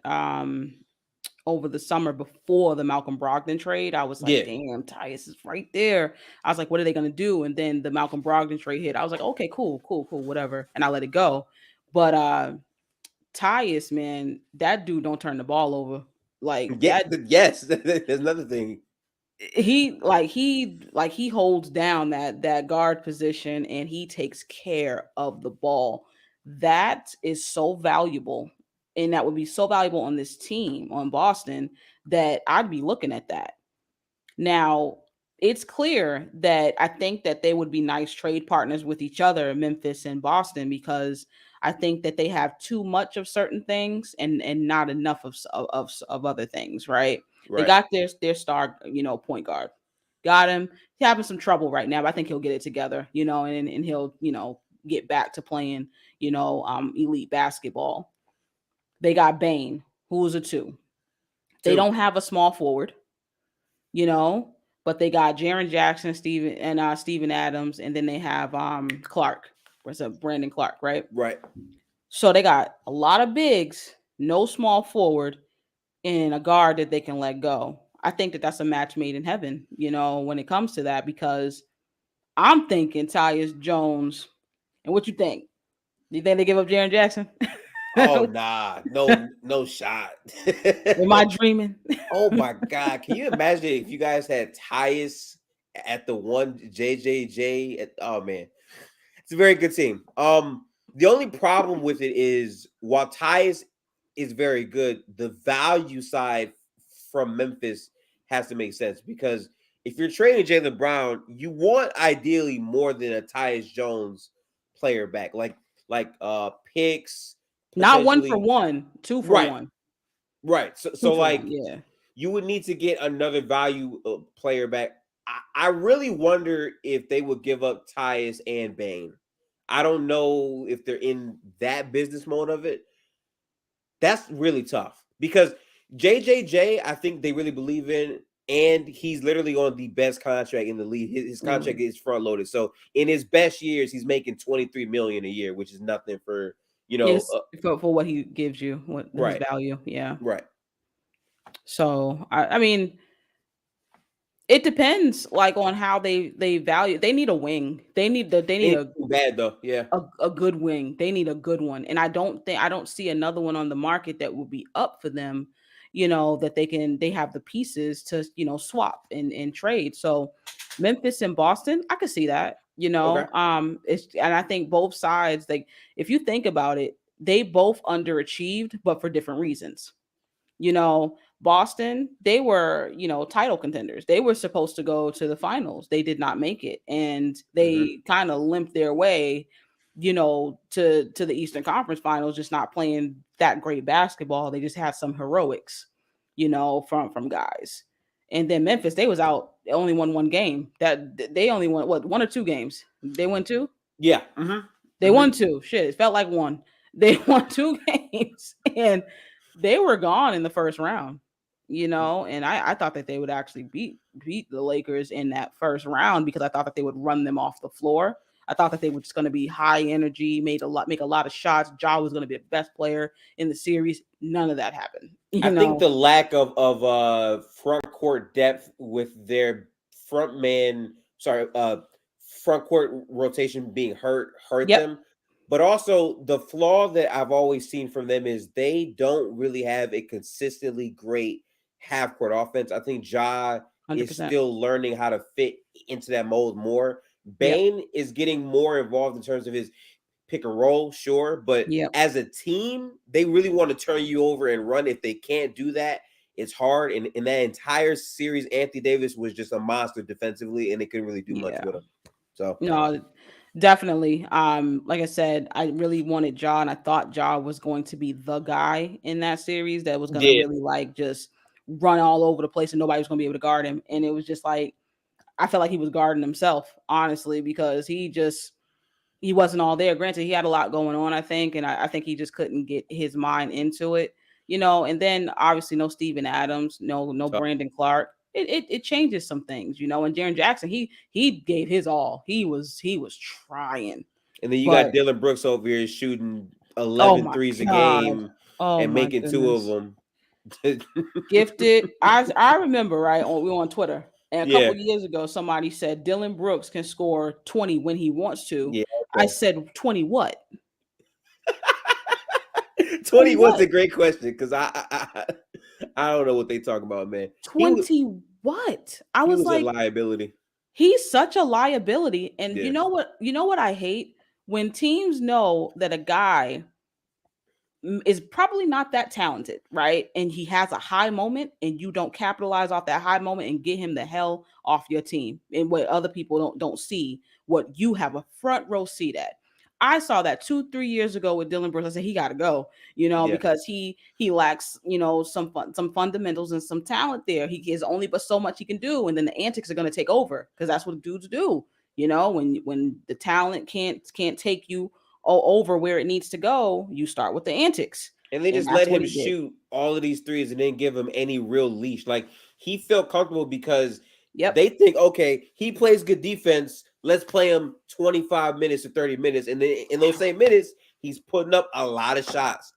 [SPEAKER 2] over the summer before the Malcolm Brogdon trade. I was like,
[SPEAKER 3] Yeah.
[SPEAKER 2] damn, Tyus is right there. I was like, what are they gonna do? And then the Malcolm Brogdon trade hit. I was like, okay, cool, cool, cool, whatever. And I let it go. But Tyus, man, that dude don't turn the ball over. Like
[SPEAKER 3] Yeah,
[SPEAKER 2] that
[SPEAKER 3] yes. There's another thing.
[SPEAKER 2] he holds down that guard position and he takes care of the ball. That is so valuable, and that would be so valuable on this team on Boston that I'd be looking at that. Now, it's clear that I think that they would be nice trade partners with each other, Memphis and Boston, because I think that they have too much of certain things and not enough of other things, right? They
[SPEAKER 3] Right.
[SPEAKER 2] got their star, point guard. Got him. He's having some trouble right now, but I think he'll get it together, and he'll, get back to playing, elite basketball. They got Bain, who is a 2. They
[SPEAKER 3] Two.
[SPEAKER 2] don't have a small forward, you know, but they got Jaren Jackson, Steven Adams, and then they have Clark. Where's up Brandon Clark, right?
[SPEAKER 3] Right.
[SPEAKER 2] So they got a lot of bigs, no small forward, and a guard that they can let go. I think that that's a match made in heaven, when it comes to that, because I'm thinking Tyus Jones. And what you think? Do you think they give up Jaren Jackson?
[SPEAKER 3] Oh nah, no shot.
[SPEAKER 2] Am I dreaming?
[SPEAKER 3] Oh my god, can you imagine if you guys had Tyus at the one JJJ? Oh man, it's a very good team. The only problem with it is while Tyus is very good, the value side from Memphis has to make sense because if you're trading Jaylen Brown, you want ideally more than a Tyus Jones player back, like picks
[SPEAKER 2] Not 1 for
[SPEAKER 3] potentially.
[SPEAKER 2] 1, 2 for
[SPEAKER 3] Right,
[SPEAKER 2] 1.
[SPEAKER 3] right. So,
[SPEAKER 2] 2
[SPEAKER 3] so
[SPEAKER 2] for 1,
[SPEAKER 3] like
[SPEAKER 2] yeah.
[SPEAKER 3] you would need to get another value player back. I really wonder if they would give up Tyus and Bane. I don't know if they're in that business mode of it. That's really tough because JJJ, I think they really believe in, and he's literally on the best contract in the league. His contract is front loaded. So in his best years, he's making $23 million a year, which is nothing for
[SPEAKER 2] Yes, for what he gives you, what his
[SPEAKER 3] right,
[SPEAKER 2] value. Yeah.
[SPEAKER 3] right.
[SPEAKER 2] So I mean, it depends like on how they value. They need a wing. They need
[SPEAKER 3] Ain't too bad though. Yeah.
[SPEAKER 2] a good wing. They need a good one. And I don't see another one on the market that will be up for them, that they have the pieces to, swap and trade. So Memphis and Boston, I could see that,
[SPEAKER 3] Okay.
[SPEAKER 2] And I think both sides, like if you think about it, they both underachieved, but for different reasons. Boston, they were, title contenders. They were supposed to go to the finals. They did not make it. And they kind of limped their way, to the Eastern Conference Finals, just not playing that great basketball. They just had some heroics, from guys. And then Memphis, they was out. They only won one game. That they only won one or two games. They won two?
[SPEAKER 3] Yeah.
[SPEAKER 2] They won two. Shit, it felt like one. They won two games. And they were gone in the first round, and I thought that they would actually beat the Lakers in that first round because I thought that they would run them off the floor. I thought that they were just going to be high energy, make a lot of shots. Ja was going to be the best player in the series. None of that happened.
[SPEAKER 3] I think the lack of front court depth with their front court rotation being hurt them. But also the flaw that I've always seen from them is they don't really have a consistently great half court offense. I think Ja 100%. Is still learning how to fit into that mold more. Bane is getting more involved in terms of his pick and roll, sure. But as a team, they really want to turn you over and run. If they can't do that, it's hard. And in that entire series, Anthony Davis was just a monster defensively, and they couldn't really do much with him. So
[SPEAKER 2] no, definitely. Like I said, I really wanted Ja, and I thought Ja was going to be the guy in that series that was going to really like just run all over the place and nobody was going to be able to guard him. And it was just like, I felt like he was guarding himself, honestly, because he wasn't all there. Granted, he had a lot going on, I think, and I think he just couldn't get his mind into it, and then obviously no Steven Adams, no Brandon Clark. It changes some things, and Jaren Jackson, he gave his all. He was trying.
[SPEAKER 3] And then you got Dylan Brooks over here shooting 11 threes a game and making two of them.
[SPEAKER 2] Gifted. I remember, right? We were on Twitter. And a couple years ago, somebody said Dylan Brooks can score 20 when he wants to. Yeah, okay. I said 20 what?
[SPEAKER 3] 20 was a great question because I don't know what they talk about, man.
[SPEAKER 2] 20 what? I was like,
[SPEAKER 3] a liability.
[SPEAKER 2] He's such a liability. And you know what I hate? When teams know that a guy is probably not that talented, right? And he has a high moment and you don't capitalize off that high moment and get him the hell off your team. And what other people don't see, what you have a front row seat at. I saw that 2-3 years ago with Dylan Brooks. I said he got to go, because he lacks, some fundamentals and some talent there. He has only but so much he can do, and then the antics are going to take over because that's what dudes do. When the talent can't take you over where it needs to go, you start with the antics.
[SPEAKER 3] And they just let him shoot all of these threes and didn't give him any real leash. Like he felt comfortable because they think, okay, he plays good defense. Let's play him 25 minutes to 30 minutes. And then in those same minutes, he's putting up a lot of shots.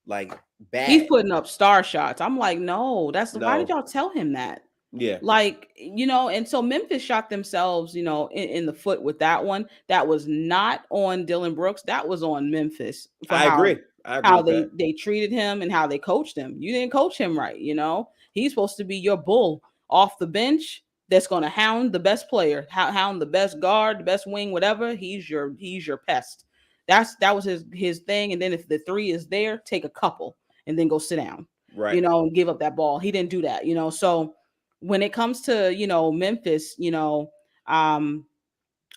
[SPEAKER 3] Like bad.
[SPEAKER 2] He's putting up star shots. I'm like, no, why did y'all tell him that?
[SPEAKER 3] Yeah.
[SPEAKER 2] Like, and so Memphis shot themselves, in the foot with that one. That was not on Dylan Brooks. That was on Memphis.
[SPEAKER 3] I agree.
[SPEAKER 2] How they treated him and how they coached him. You didn't coach him right. He's supposed to be your bull off the bench that's going to hound the best player, hound the best guard, the best wing, whatever. He's your pest. That was his thing. And then if the three is there, take a couple and then go sit down,
[SPEAKER 3] right?
[SPEAKER 2] And give up that ball. He didn't do that, So when it comes to, Memphis,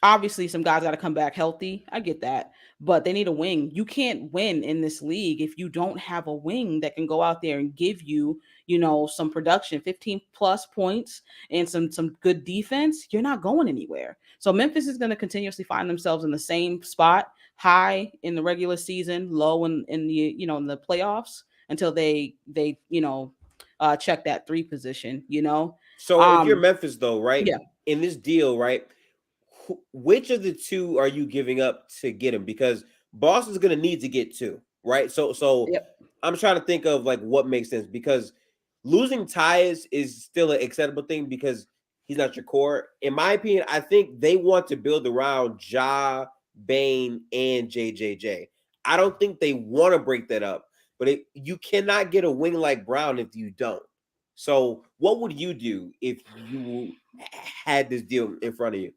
[SPEAKER 2] obviously some guys got to come back healthy. I get that, but they need a wing. You can't win in this league if you don't have a wing that can go out there and give you, some production, 15 plus points and some good defense. You're not going anywhere. So Memphis is going to continuously find themselves in the same spot, high in the regular season, low in the, in the playoffs until they check that 3 position, you know.
[SPEAKER 3] So if you're Memphis though, right?
[SPEAKER 2] Yeah.
[SPEAKER 3] In this deal, right? Which of the two are you giving up to get him? Because Boston's going to need to get 2, right? So
[SPEAKER 2] Yep.
[SPEAKER 3] I'm trying to think of like what makes sense, because losing Tyus is still an acceptable thing because he's not your core. In my opinion, I think they want to build around Ja, Bane, and JJJ. I don't think they want to break that up, but you cannot get a wing like Brown if you don't. So what would you do if you had this deal in front of you?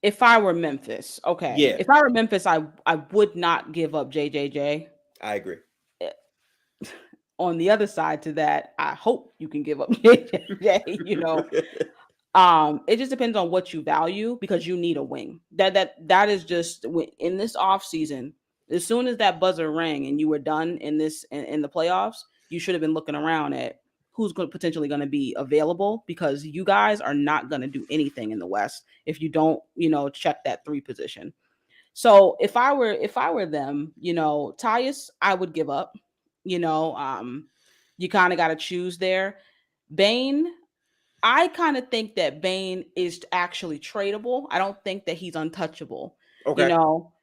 [SPEAKER 2] If I were Memphis, okay.
[SPEAKER 3] Yeah.
[SPEAKER 2] If I were Memphis, I would not give up JJJ.
[SPEAKER 3] I agree.
[SPEAKER 2] On the other side to that, I hope you can give up JJJ, you know. It just depends on what you value, because you need a wing. That is just in this off season. As soon as that buzzer rang and you were done in the playoffs, you should have been looking around at who's potentially going to be available, because you guys are not going to do anything in the West if you don't, you know, check that 3 position. So if I were them, you know, Tyus, I would give up. You know, you kind of got to choose there. Bane, I kind of think that Bane is actually tradable. I don't think that he's untouchable.
[SPEAKER 3] Okay.
[SPEAKER 2] You know,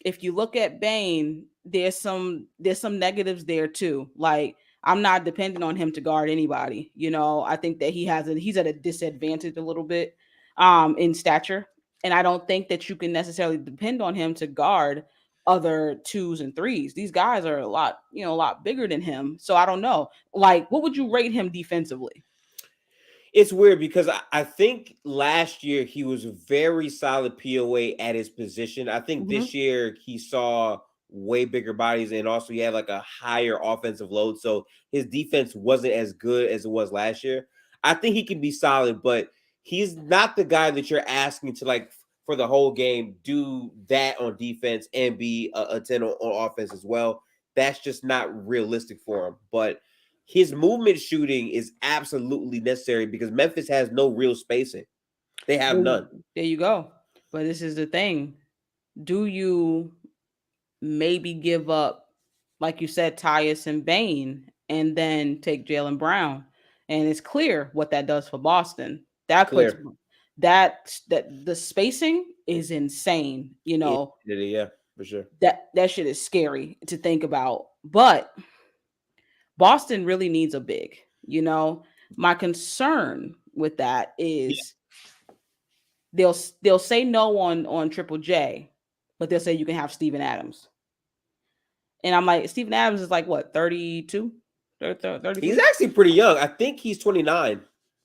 [SPEAKER 2] if you look at Bane, there's some negatives there too. Like, I'm not dependent on him to guard anybody. You know, I think that he's at a disadvantage a little bit in stature. And I don't think that you can necessarily depend on him to guard other 2s and 3s. These guys are a lot bigger than him. So I don't know. Like, what would you rate him defensively?
[SPEAKER 3] It's weird because I think last year he was a very solid POA at his position. I think this year he saw way bigger bodies, and also he had like a higher offensive load. So his defense wasn't as good as it was last year. I think he can be solid, but he's not the guy that you're asking to, like, for the whole game, do that on defense and be a 10 on offense as well. That's just not realistic for him. But his movement shooting is absolutely necessary because Memphis has no real spacing. They have none.
[SPEAKER 2] There you go. But this is the thing. Do you maybe give up, like you said, Tyus and Bane, and then take Jaylen Brown? And it's clear what that does for Boston. That puts that the spacing is insane. You know,
[SPEAKER 3] yeah, for sure.
[SPEAKER 2] That shit is scary to think about. But Boston really needs a big. You know, my concern with that is they'll say no on Triple J, but they'll say you can have Steven Adams. And I'm like, Steven Adams is like what, 32? 33?
[SPEAKER 3] He's actually pretty young. I think he's 29.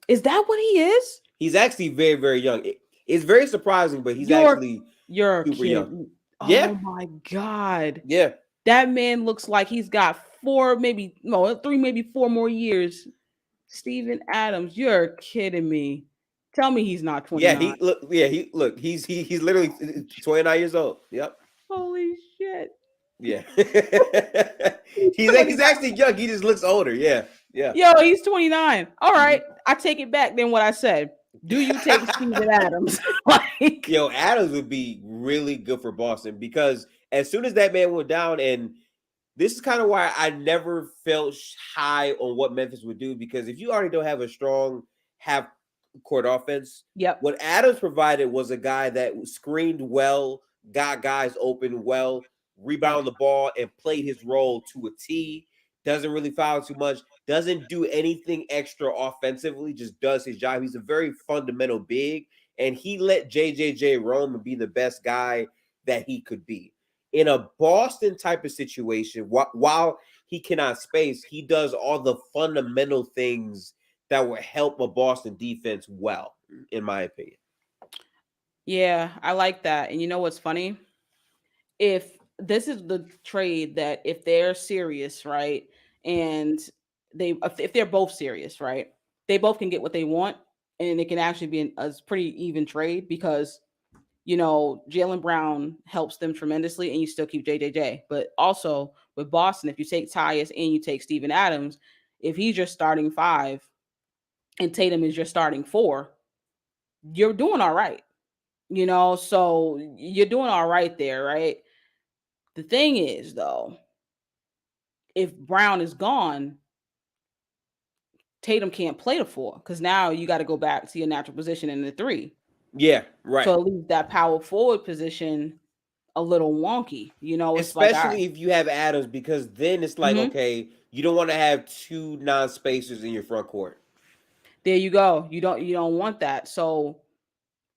[SPEAKER 2] Is that what he is?
[SPEAKER 3] He's actually very, very young. It's very surprising, but he's actually
[SPEAKER 2] super
[SPEAKER 3] young.
[SPEAKER 2] Oh my God.
[SPEAKER 3] Yeah.
[SPEAKER 2] That man looks like he's got 3, maybe 4 more years. Steven Adams, you're kidding me. Tell me he's not 29.
[SPEAKER 3] He's literally 29 years old. Yep.
[SPEAKER 2] Holy shit.
[SPEAKER 3] Yeah. he's actually young. He just looks older. Yeah. Yeah.
[SPEAKER 2] Yo, he's 29. All right. I take it back then what I said. Do you take Steven Adams?
[SPEAKER 3] Yo, Adams would be really good for Boston, because as soon as that man went down, and this is kind of why I never felt high on what Memphis would do, because if you already don't have a strong half-court offense, what Adams provided was a guy that screened well, got guys open well, rebounded the ball, and played his role to a T. Doesn't really foul too much, doesn't do anything extra offensively, just does his job. He's a very fundamental big, and he let JJJ roam and be the best guy that he could be. In a Boston type of situation, while he cannot space, he does all the fundamental things that will help a Boston defense well, in my opinion.
[SPEAKER 2] Yeah, I like that. And you know what's funny? If this is the trade that if they're serious, right, and if they're both serious, right, they both can get what they want, and it can actually be a pretty even trade, because you know, Jaylen Brown helps them tremendously, and you still keep JJJ. But also with Boston, if you take Tyus and you take Steven Adams, if he's your starting 5 and Tatum is your starting 4, you're doing all right. You know, so you're doing all right there, right? The thing is, though, if Brown is gone, Tatum can't play the 4 because now you got to go back to your natural position in the 3.
[SPEAKER 3] Yeah, right.
[SPEAKER 2] So it leaves that power forward position a little wonky. It's like, all right.
[SPEAKER 3] Especially if you have Adams, because then it's like, okay, you don't want to have 2 non-spacers in your front court.
[SPEAKER 2] There you go. You don't want that. So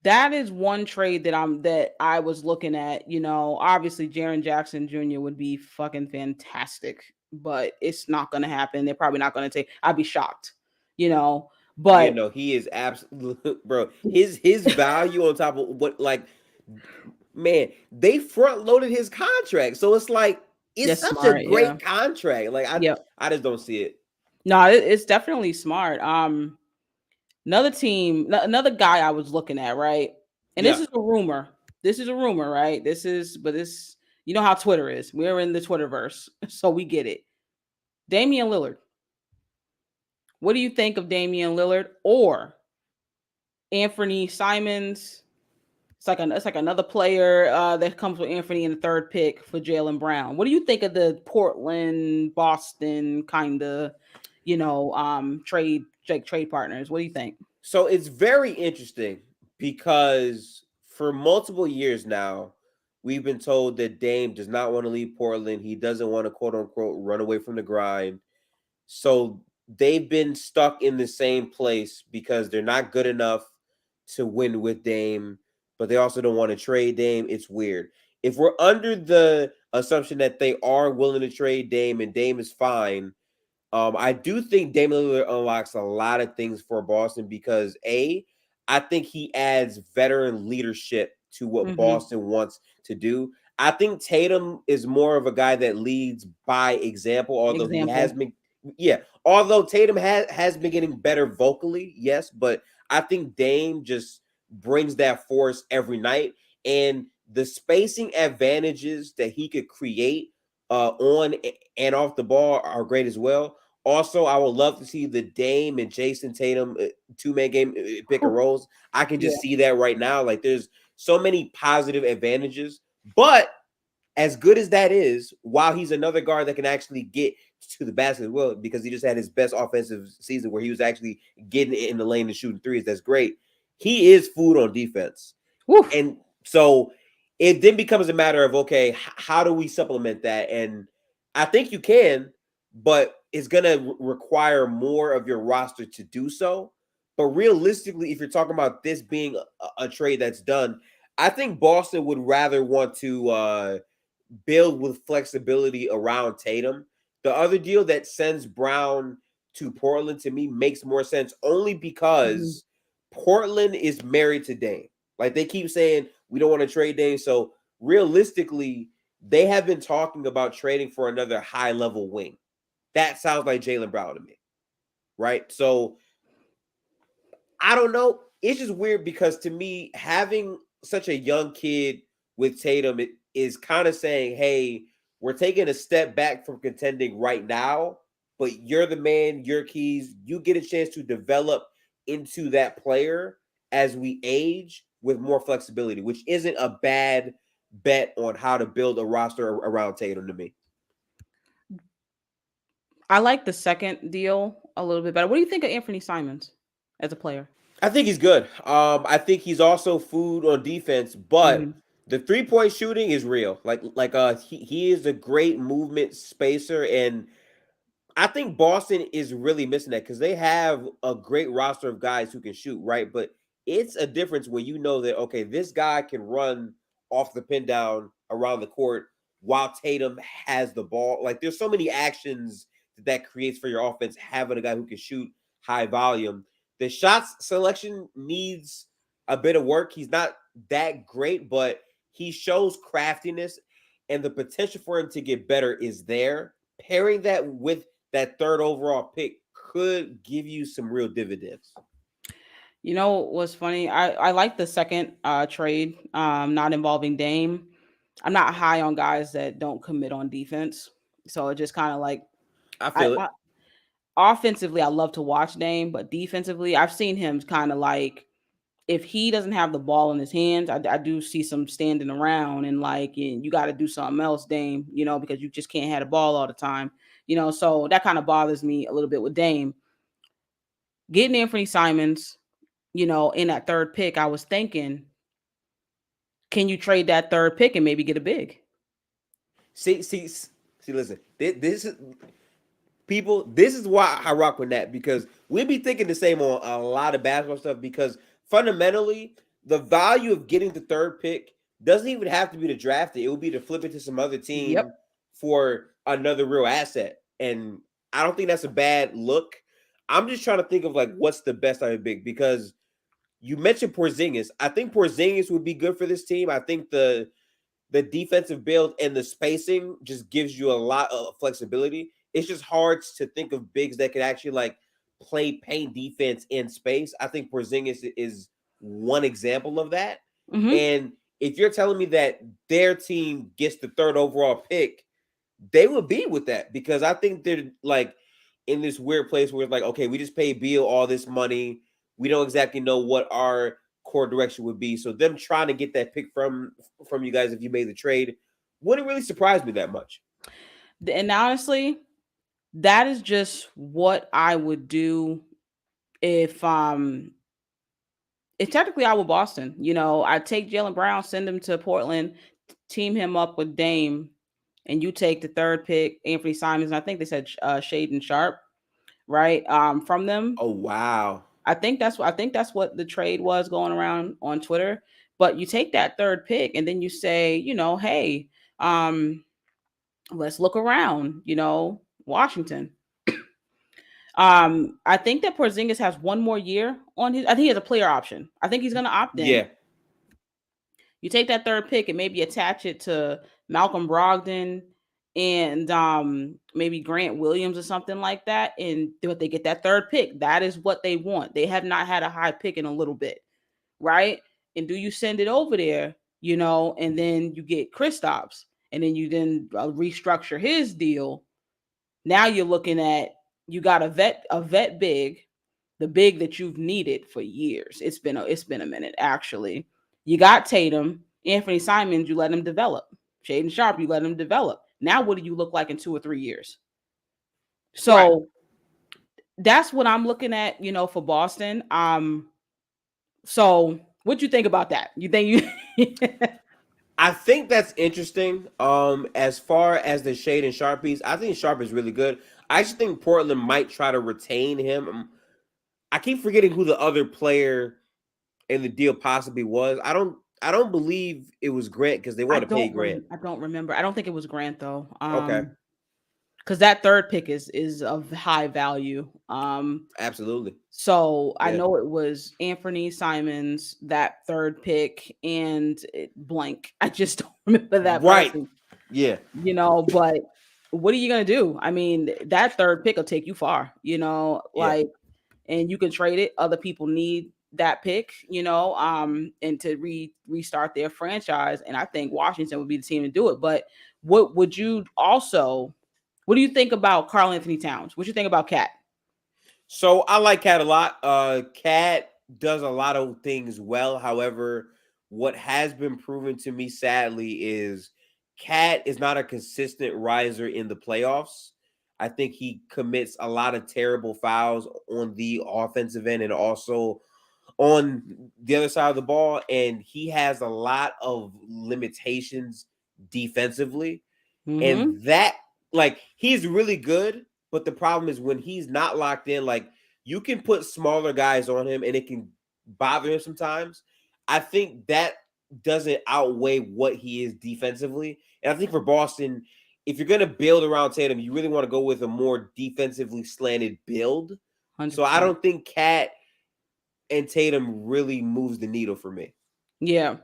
[SPEAKER 2] that is one trade that I was looking at. Obviously Jaren Jackson Jr. would be fucking fantastic, but it's not going to happen. They're probably not going to take. I'd be shocked. But
[SPEAKER 3] yeah, no, he is absolutely, bro. His value on top of what, like, man, they front loaded his contract, so it's like it's such
[SPEAKER 2] smart,
[SPEAKER 3] a great contract. Like, I just don't see it.
[SPEAKER 2] No, it's definitely smart. Another team, another guy I was looking at, right? And this is a rumor. This is a rumor, right? This, you know how Twitter is. We're in the Twitterverse, so we get it. Damian Lillard. What do you think of Damian Lillard or Anthony Simons? It's like another player that comes with Anthony in the 3rd pick for Jaylen Brown. What do you think of the Portland, Boston kind of, trade partners? What do you think?
[SPEAKER 3] So it's very interesting because for multiple years now, we've been told that Dame does not want to leave Portland. He doesn't want to, quote unquote, run away from the grind. So they've been stuck in the same place because they're not good enough to win with Dame, but they also don't want to trade Dame. It's weird. If we're under the assumption that they are willing to trade Dame and Dame is fine, I do think Damian Lillard unlocks a lot of things for Boston because I think he adds veteran leadership to what Boston wants to do. I think Tatum is more of a guy that leads by example, although he has been, although Tatum has been getting better vocally, yes, but I think Dame just brings that force every night, and the spacing advantages that he could create on and off the ball are great as well. Also, I would love to see the Dame and Jason Tatum 2-man game pick and rolls. I can just see that right now. Like, there's so many positive advantages. But as good as that is, while he's another guard that can actually get to the basket as well, because he just had his best offensive season where he was actually getting in the lane and shooting threes. That's great. He is food on defense.
[SPEAKER 2] Woof.
[SPEAKER 3] And so it then becomes a matter of, okay, how do we supplement that? And I think you can, but it's going to require more of your roster to do so. But realistically, if you're talking about this being a trade that's done, I think Boston would rather want to build with flexibility around Tatum. The other deal that sends Brown to Portland, to me, makes more sense only because Portland is married to Dame. Like, they keep saying, we don't want to trade Dame. So realistically, they have been talking about trading for another high-level wing. That sounds like Jaylen Brown to me, right? So I don't know. It's just weird because to me, having such a young kid with Tatum is kind of saying, hey, we're taking a step back from contending right now, but you're the man, your keys. You get a chance to develop into that player as we age with more flexibility, which isn't a bad bet on how to build a roster around Tatum to me.
[SPEAKER 2] I like the second deal a little bit better. What do you think of Anthony Simons as a player?
[SPEAKER 3] I think he's good. I think he's also food on defense, but the 3-point shooting is real. He is a great movement spacer, and I think Boston is really missing that because they have a great roster of guys who can shoot, right? But it's a difference when you know that, okay, this guy can run off the pin down around the court while Tatum has the ball. Like, there's so many actions that creates for your offense having a guy who can shoot high volume. The shots selection needs a bit of work. He's not that great, but he shows craftiness, and the potential for him to get better is there. Pairing that with that 3rd overall pick could give you some real dividends.
[SPEAKER 2] You know what's funny? I like the second trade, not involving Dame. I'm not high on guys that don't commit on defense. So it just kind of like,
[SPEAKER 3] I feel it.
[SPEAKER 2] Offensively, I love to watch Dame, but defensively, I've seen him kind of like, if he doesn't have the ball in his hands, I do see some standing around and like, you got to do something else, Dame, because you just can't have the ball all the time. So that kind of bothers me a little bit with Dame. Getting Anthony Simons, in that third pick, I was thinking, can you trade that third pick and maybe get a big?
[SPEAKER 3] See. Listen, this is people. This is why I rock with that, because we be thinking the same on a lot of basketball stuff. Because fundamentally, the value of getting the third pick doesn't even have to be to draft it. It would be to flip it to some other team for another real asset. And I don't think that's a bad look. I'm just trying to think of like what's the best out of big, because you mentioned Porzingis. I think Porzingis would be good for this team. I think the defensive build and the spacing just gives you a lot of flexibility. It's just hard to think of bigs that could actually like play paint defense in space. I think Porzingis is one example of that.
[SPEAKER 2] Mm-hmm.
[SPEAKER 3] And if you're telling me that their team gets the third overall pick, they would be with that, because I think they're like in this weird place where it's like, okay, we just paid Beal all this money. We don't exactly know what our core direction would be. So them trying to get that pick from you guys, if you made the trade, wouldn't really surprise me that much.
[SPEAKER 2] And honestly, that is just what I would do if technically I would Boston. I'd take Jaylen Brown, send him to Portland, team him up with Dame, and you take the third pick, Anthony Simons, and I think they said Shaden Sharp, right? From them.
[SPEAKER 3] Oh wow.
[SPEAKER 2] I think that's what the trade was going around on Twitter. But you take that third pick and then you say, hey, let's look around, Washington. I think that Porzingis has one more year on his. I think he has a player option. I think he's going to opt in.
[SPEAKER 3] Yeah.
[SPEAKER 2] You take that third pick and maybe attach it to Malcolm Brogdon and maybe Grant Williams or something like that. And what they get that third pick, that is what they want. They have not had a high pick in a little bit, right? And do you send it over there, and then you get Kristaps, and then you restructure his deal. Now you're looking at, you got a vet big, the big that you've needed for years. It's been a minute, actually. You got Tatum, Anthony Simons, you let him develop. Shaden Sharp, you let him develop. Now what do you look like in 2 or 3 years? So right. That's what I'm looking at, for Boston. So what do you think about that? You think you
[SPEAKER 3] I think that's interesting. As far as the Shaden Sharp piece, I think Sharp is really good. I just think Portland might try to retain him. I keep forgetting who the other player in the deal possibly was. I don't believe it was Grant, because they want to pay Grant.
[SPEAKER 2] I don't remember. I don't think it was Grant though.
[SPEAKER 3] Okay.
[SPEAKER 2] Because that third pick is of high value.
[SPEAKER 3] Absolutely.
[SPEAKER 2] So I know it was Anthony Simons, that third pick, and blank. I just don't remember that person.
[SPEAKER 3] Yeah.
[SPEAKER 2] But what are you gonna do? I mean, that third pick will take you far. And you can trade it. Other people need that pick, and to restart their franchise. And I think Washington would be the team to do it. But what do you think about Karl Anthony Towns? What do you think about Cat?
[SPEAKER 3] So I like Cat a lot. Cat does a lot of things well. However, what has been proven to me, sadly, is Cat is not a consistent riser in the playoffs. I think he commits a lot of terrible fouls on the offensive end and also on the other side of the ball. And he has a lot of limitations defensively. Mm-hmm. And that, like, he's really good. But the problem is when he's not locked in, like, you can put smaller guys on him and it can bother him sometimes. I think that doesn't outweigh what he is defensively. And I think for Boston, if you're going to build around Tatum, you really want to go with a more defensively slanted build. 100%. So I don't think Cat and Tatum really moves the needle for me.
[SPEAKER 2] Yeah,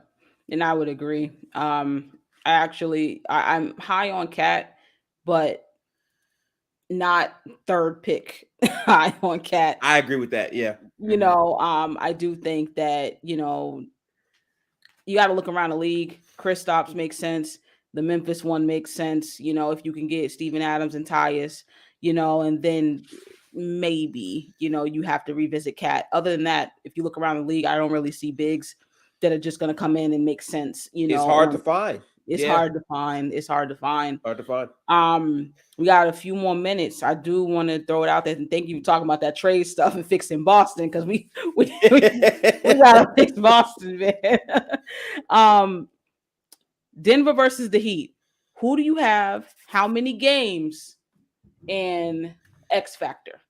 [SPEAKER 2] and I would agree. I'm high on Cat, but not third pick high on Cat.
[SPEAKER 3] I agree with that. Yeah.
[SPEAKER 2] I do think that, you got to look around the league. Kristaps makes sense. The Memphis one makes sense. If you can get Steven Adams and Tyus, and then maybe, you have to revisit Cat. Other than that, if you look around the league, I don't really see bigs that are just going to come in and make sense.
[SPEAKER 3] It's hard to find.
[SPEAKER 2] It's
[SPEAKER 3] Yeah.
[SPEAKER 2] hard to find. It's hard to find.
[SPEAKER 3] Hard to find.
[SPEAKER 2] We got a few more minutes. I do want to throw it out there and thank you for talking about that trade stuff and fixing Boston because we gotta fix Boston, man. Denver versus the Heat. Who do you have? How many games? And X Factor.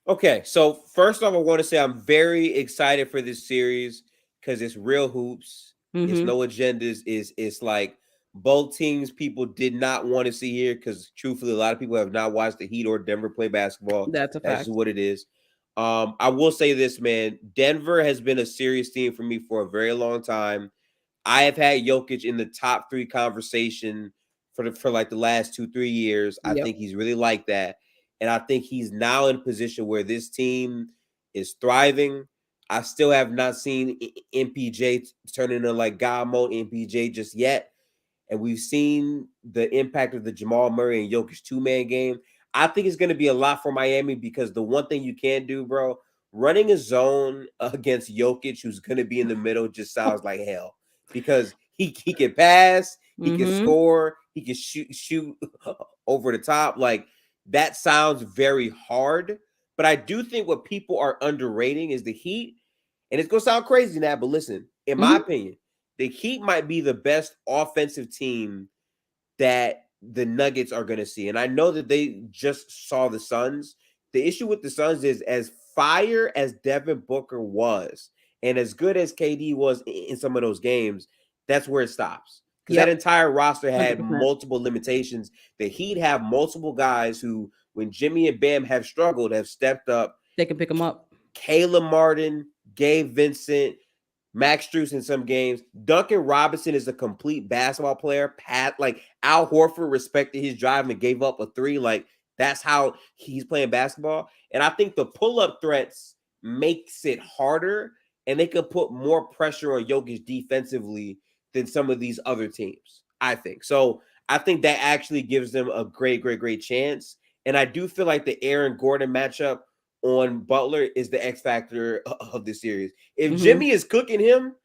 [SPEAKER 3] Okay, so first off, I want to say I'm very excited for this series because it's real hoops. It's no agendas. It's like both teams people did not want to see here because truthfully, a lot of people have not watched the Heat or Denver play basketball.
[SPEAKER 2] That's a fact.
[SPEAKER 3] That's what it is. I will say this, man. Denver has been a serious team for me for a very long time. I have had Jokic in the top 3 conversation for like the last 2-3 years. I think he's really like that. And I think he's now in a position where this team is thriving. I still have not seen MPJ turn into like God mode MPJ just yet. And we've seen the impact of the Jamal Murray and Jokic 2-man game. I think it's going to be a lot for Miami because the one thing you can't do, bro, running a zone against Jokic, who's going to be in the middle, just sounds like hell. Because he can pass, he can score, he can shoot over the top. Like, that sounds very hard. But I do think what people are underrating is the Heat. And it's going to sound crazy now, but listen, in my opinion, the Heat might be the best offensive team that the Nuggets are going to see. And I know that they just saw the Suns. The issue with the Suns is as fire as Devin Booker was, and as good as KD was in some of those games, that's where it stops. Because that entire roster had
[SPEAKER 2] 100%.
[SPEAKER 3] multiple limitations. The Heat have multiple guys who, when Jimmy and Bam have struggled, have stepped up.
[SPEAKER 2] They can pick them up.
[SPEAKER 3] Caleb Martin, Gabe Vincent, Max Strus in some games. Duncan Robinson is a complete basketball player. Like Al Horford respected his drive and gave up a 3. Like, that's how he's playing basketball. And I think the pull-up threats makes it harder, and they could put more pressure on Jokic defensively than some of these other teams, I think. So I think that actually gives them a great, great, great chance. And I do feel like the Aaron Gordon matchup on Butler is the X factor of the series. If Jimmy is cooking him,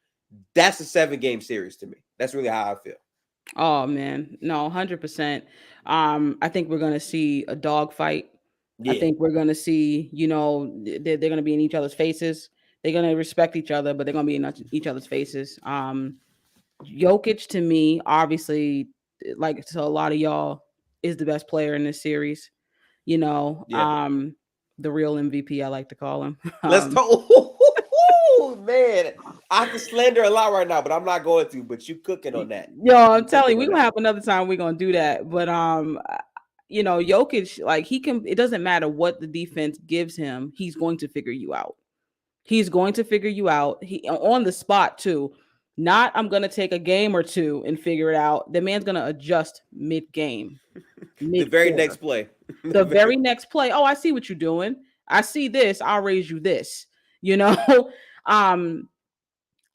[SPEAKER 3] that's a 7-game series to me. That's really how I feel.
[SPEAKER 2] Oh man, no, 100%. I think we're gonna see a dog fight. I think we're gonna see, they're gonna be in each other's faces. They're gonna respect each other, but they're gonna be in each other's faces. Jokic to me, obviously, like to a lot of y'all, is the best player in this series. The real MVP, I like to call him.
[SPEAKER 3] Let's talk. Man, I can slander a lot right now, but I'm not going to. But you cooking on that?
[SPEAKER 2] Yo, I'm telling you, we're gonna have another time. We're gonna do that. But Jokic, like he can. It doesn't matter what the defense gives him. He's going to figure you out. He's going to figure you out. He on the spot too. Not I'm gonna take a game or two and figure it out. The man's gonna adjust mid-game.
[SPEAKER 3] The very next play.
[SPEAKER 2] The very next play. Oh, I see what you're doing. I see this. I'll raise you this.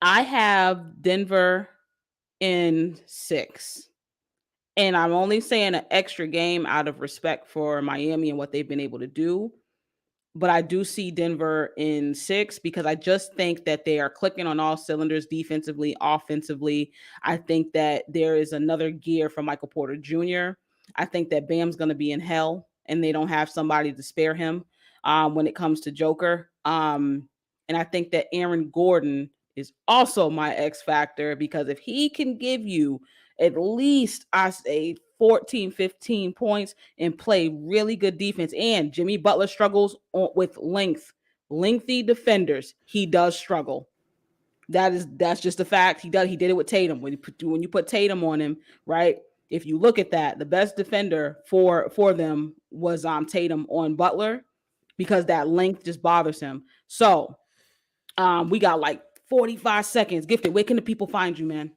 [SPEAKER 2] I have Denver in 6. And I'm only saying an extra game out of respect for Miami and what they've been able to do. But I do see Denver in 6 because I just think that they are clicking on all cylinders defensively, offensively. I think that there is another gear for Michael Porter Jr. I think that Bam's going to be in hell and they don't have somebody to spare him when it comes to Joker. And I think that Aaron Gordon is also my X factor because if he can give you at least, I say, 14, 15 points and play really good defense, and Jimmy Butler struggles with lengthy defenders. He does struggle. That's just a fact. He did it with Tatum. When you put Tatum on him, right? If you look at that, the best defender for them was Tatum on Butler because that length just bothers him. So we got like 45 seconds. Gifted, where can the people find you, man?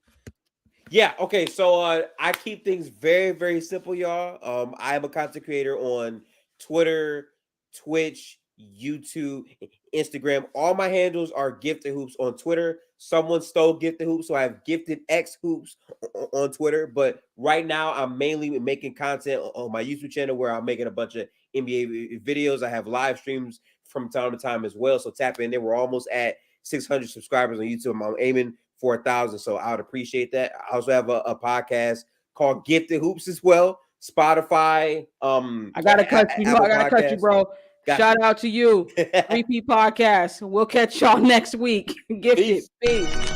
[SPEAKER 3] Yeah, okay. So I keep things very, very simple, y'all. I am a content creator on Twitter, Twitch, YouTube, Instagram. All my handles are Gifted Hoops on Twitter. Someone stole Gifted Hoops, so I have Gifted X Hoops on Twitter. But right now, I'm mainly making content on my YouTube channel where I'm making a bunch of NBA videos. I have live streams from time to time as well. So tap in there. We're almost at 600 subscribers on YouTube. I'm aiming for 1,000. So I would appreciate that. I also have a podcast called Gifted Hoops as well. Spotify.
[SPEAKER 2] I gotta cut you. I gotta cut you, bro. Shout out to you. 3P Podcast. We'll catch y'all next week. Gifted. Peace.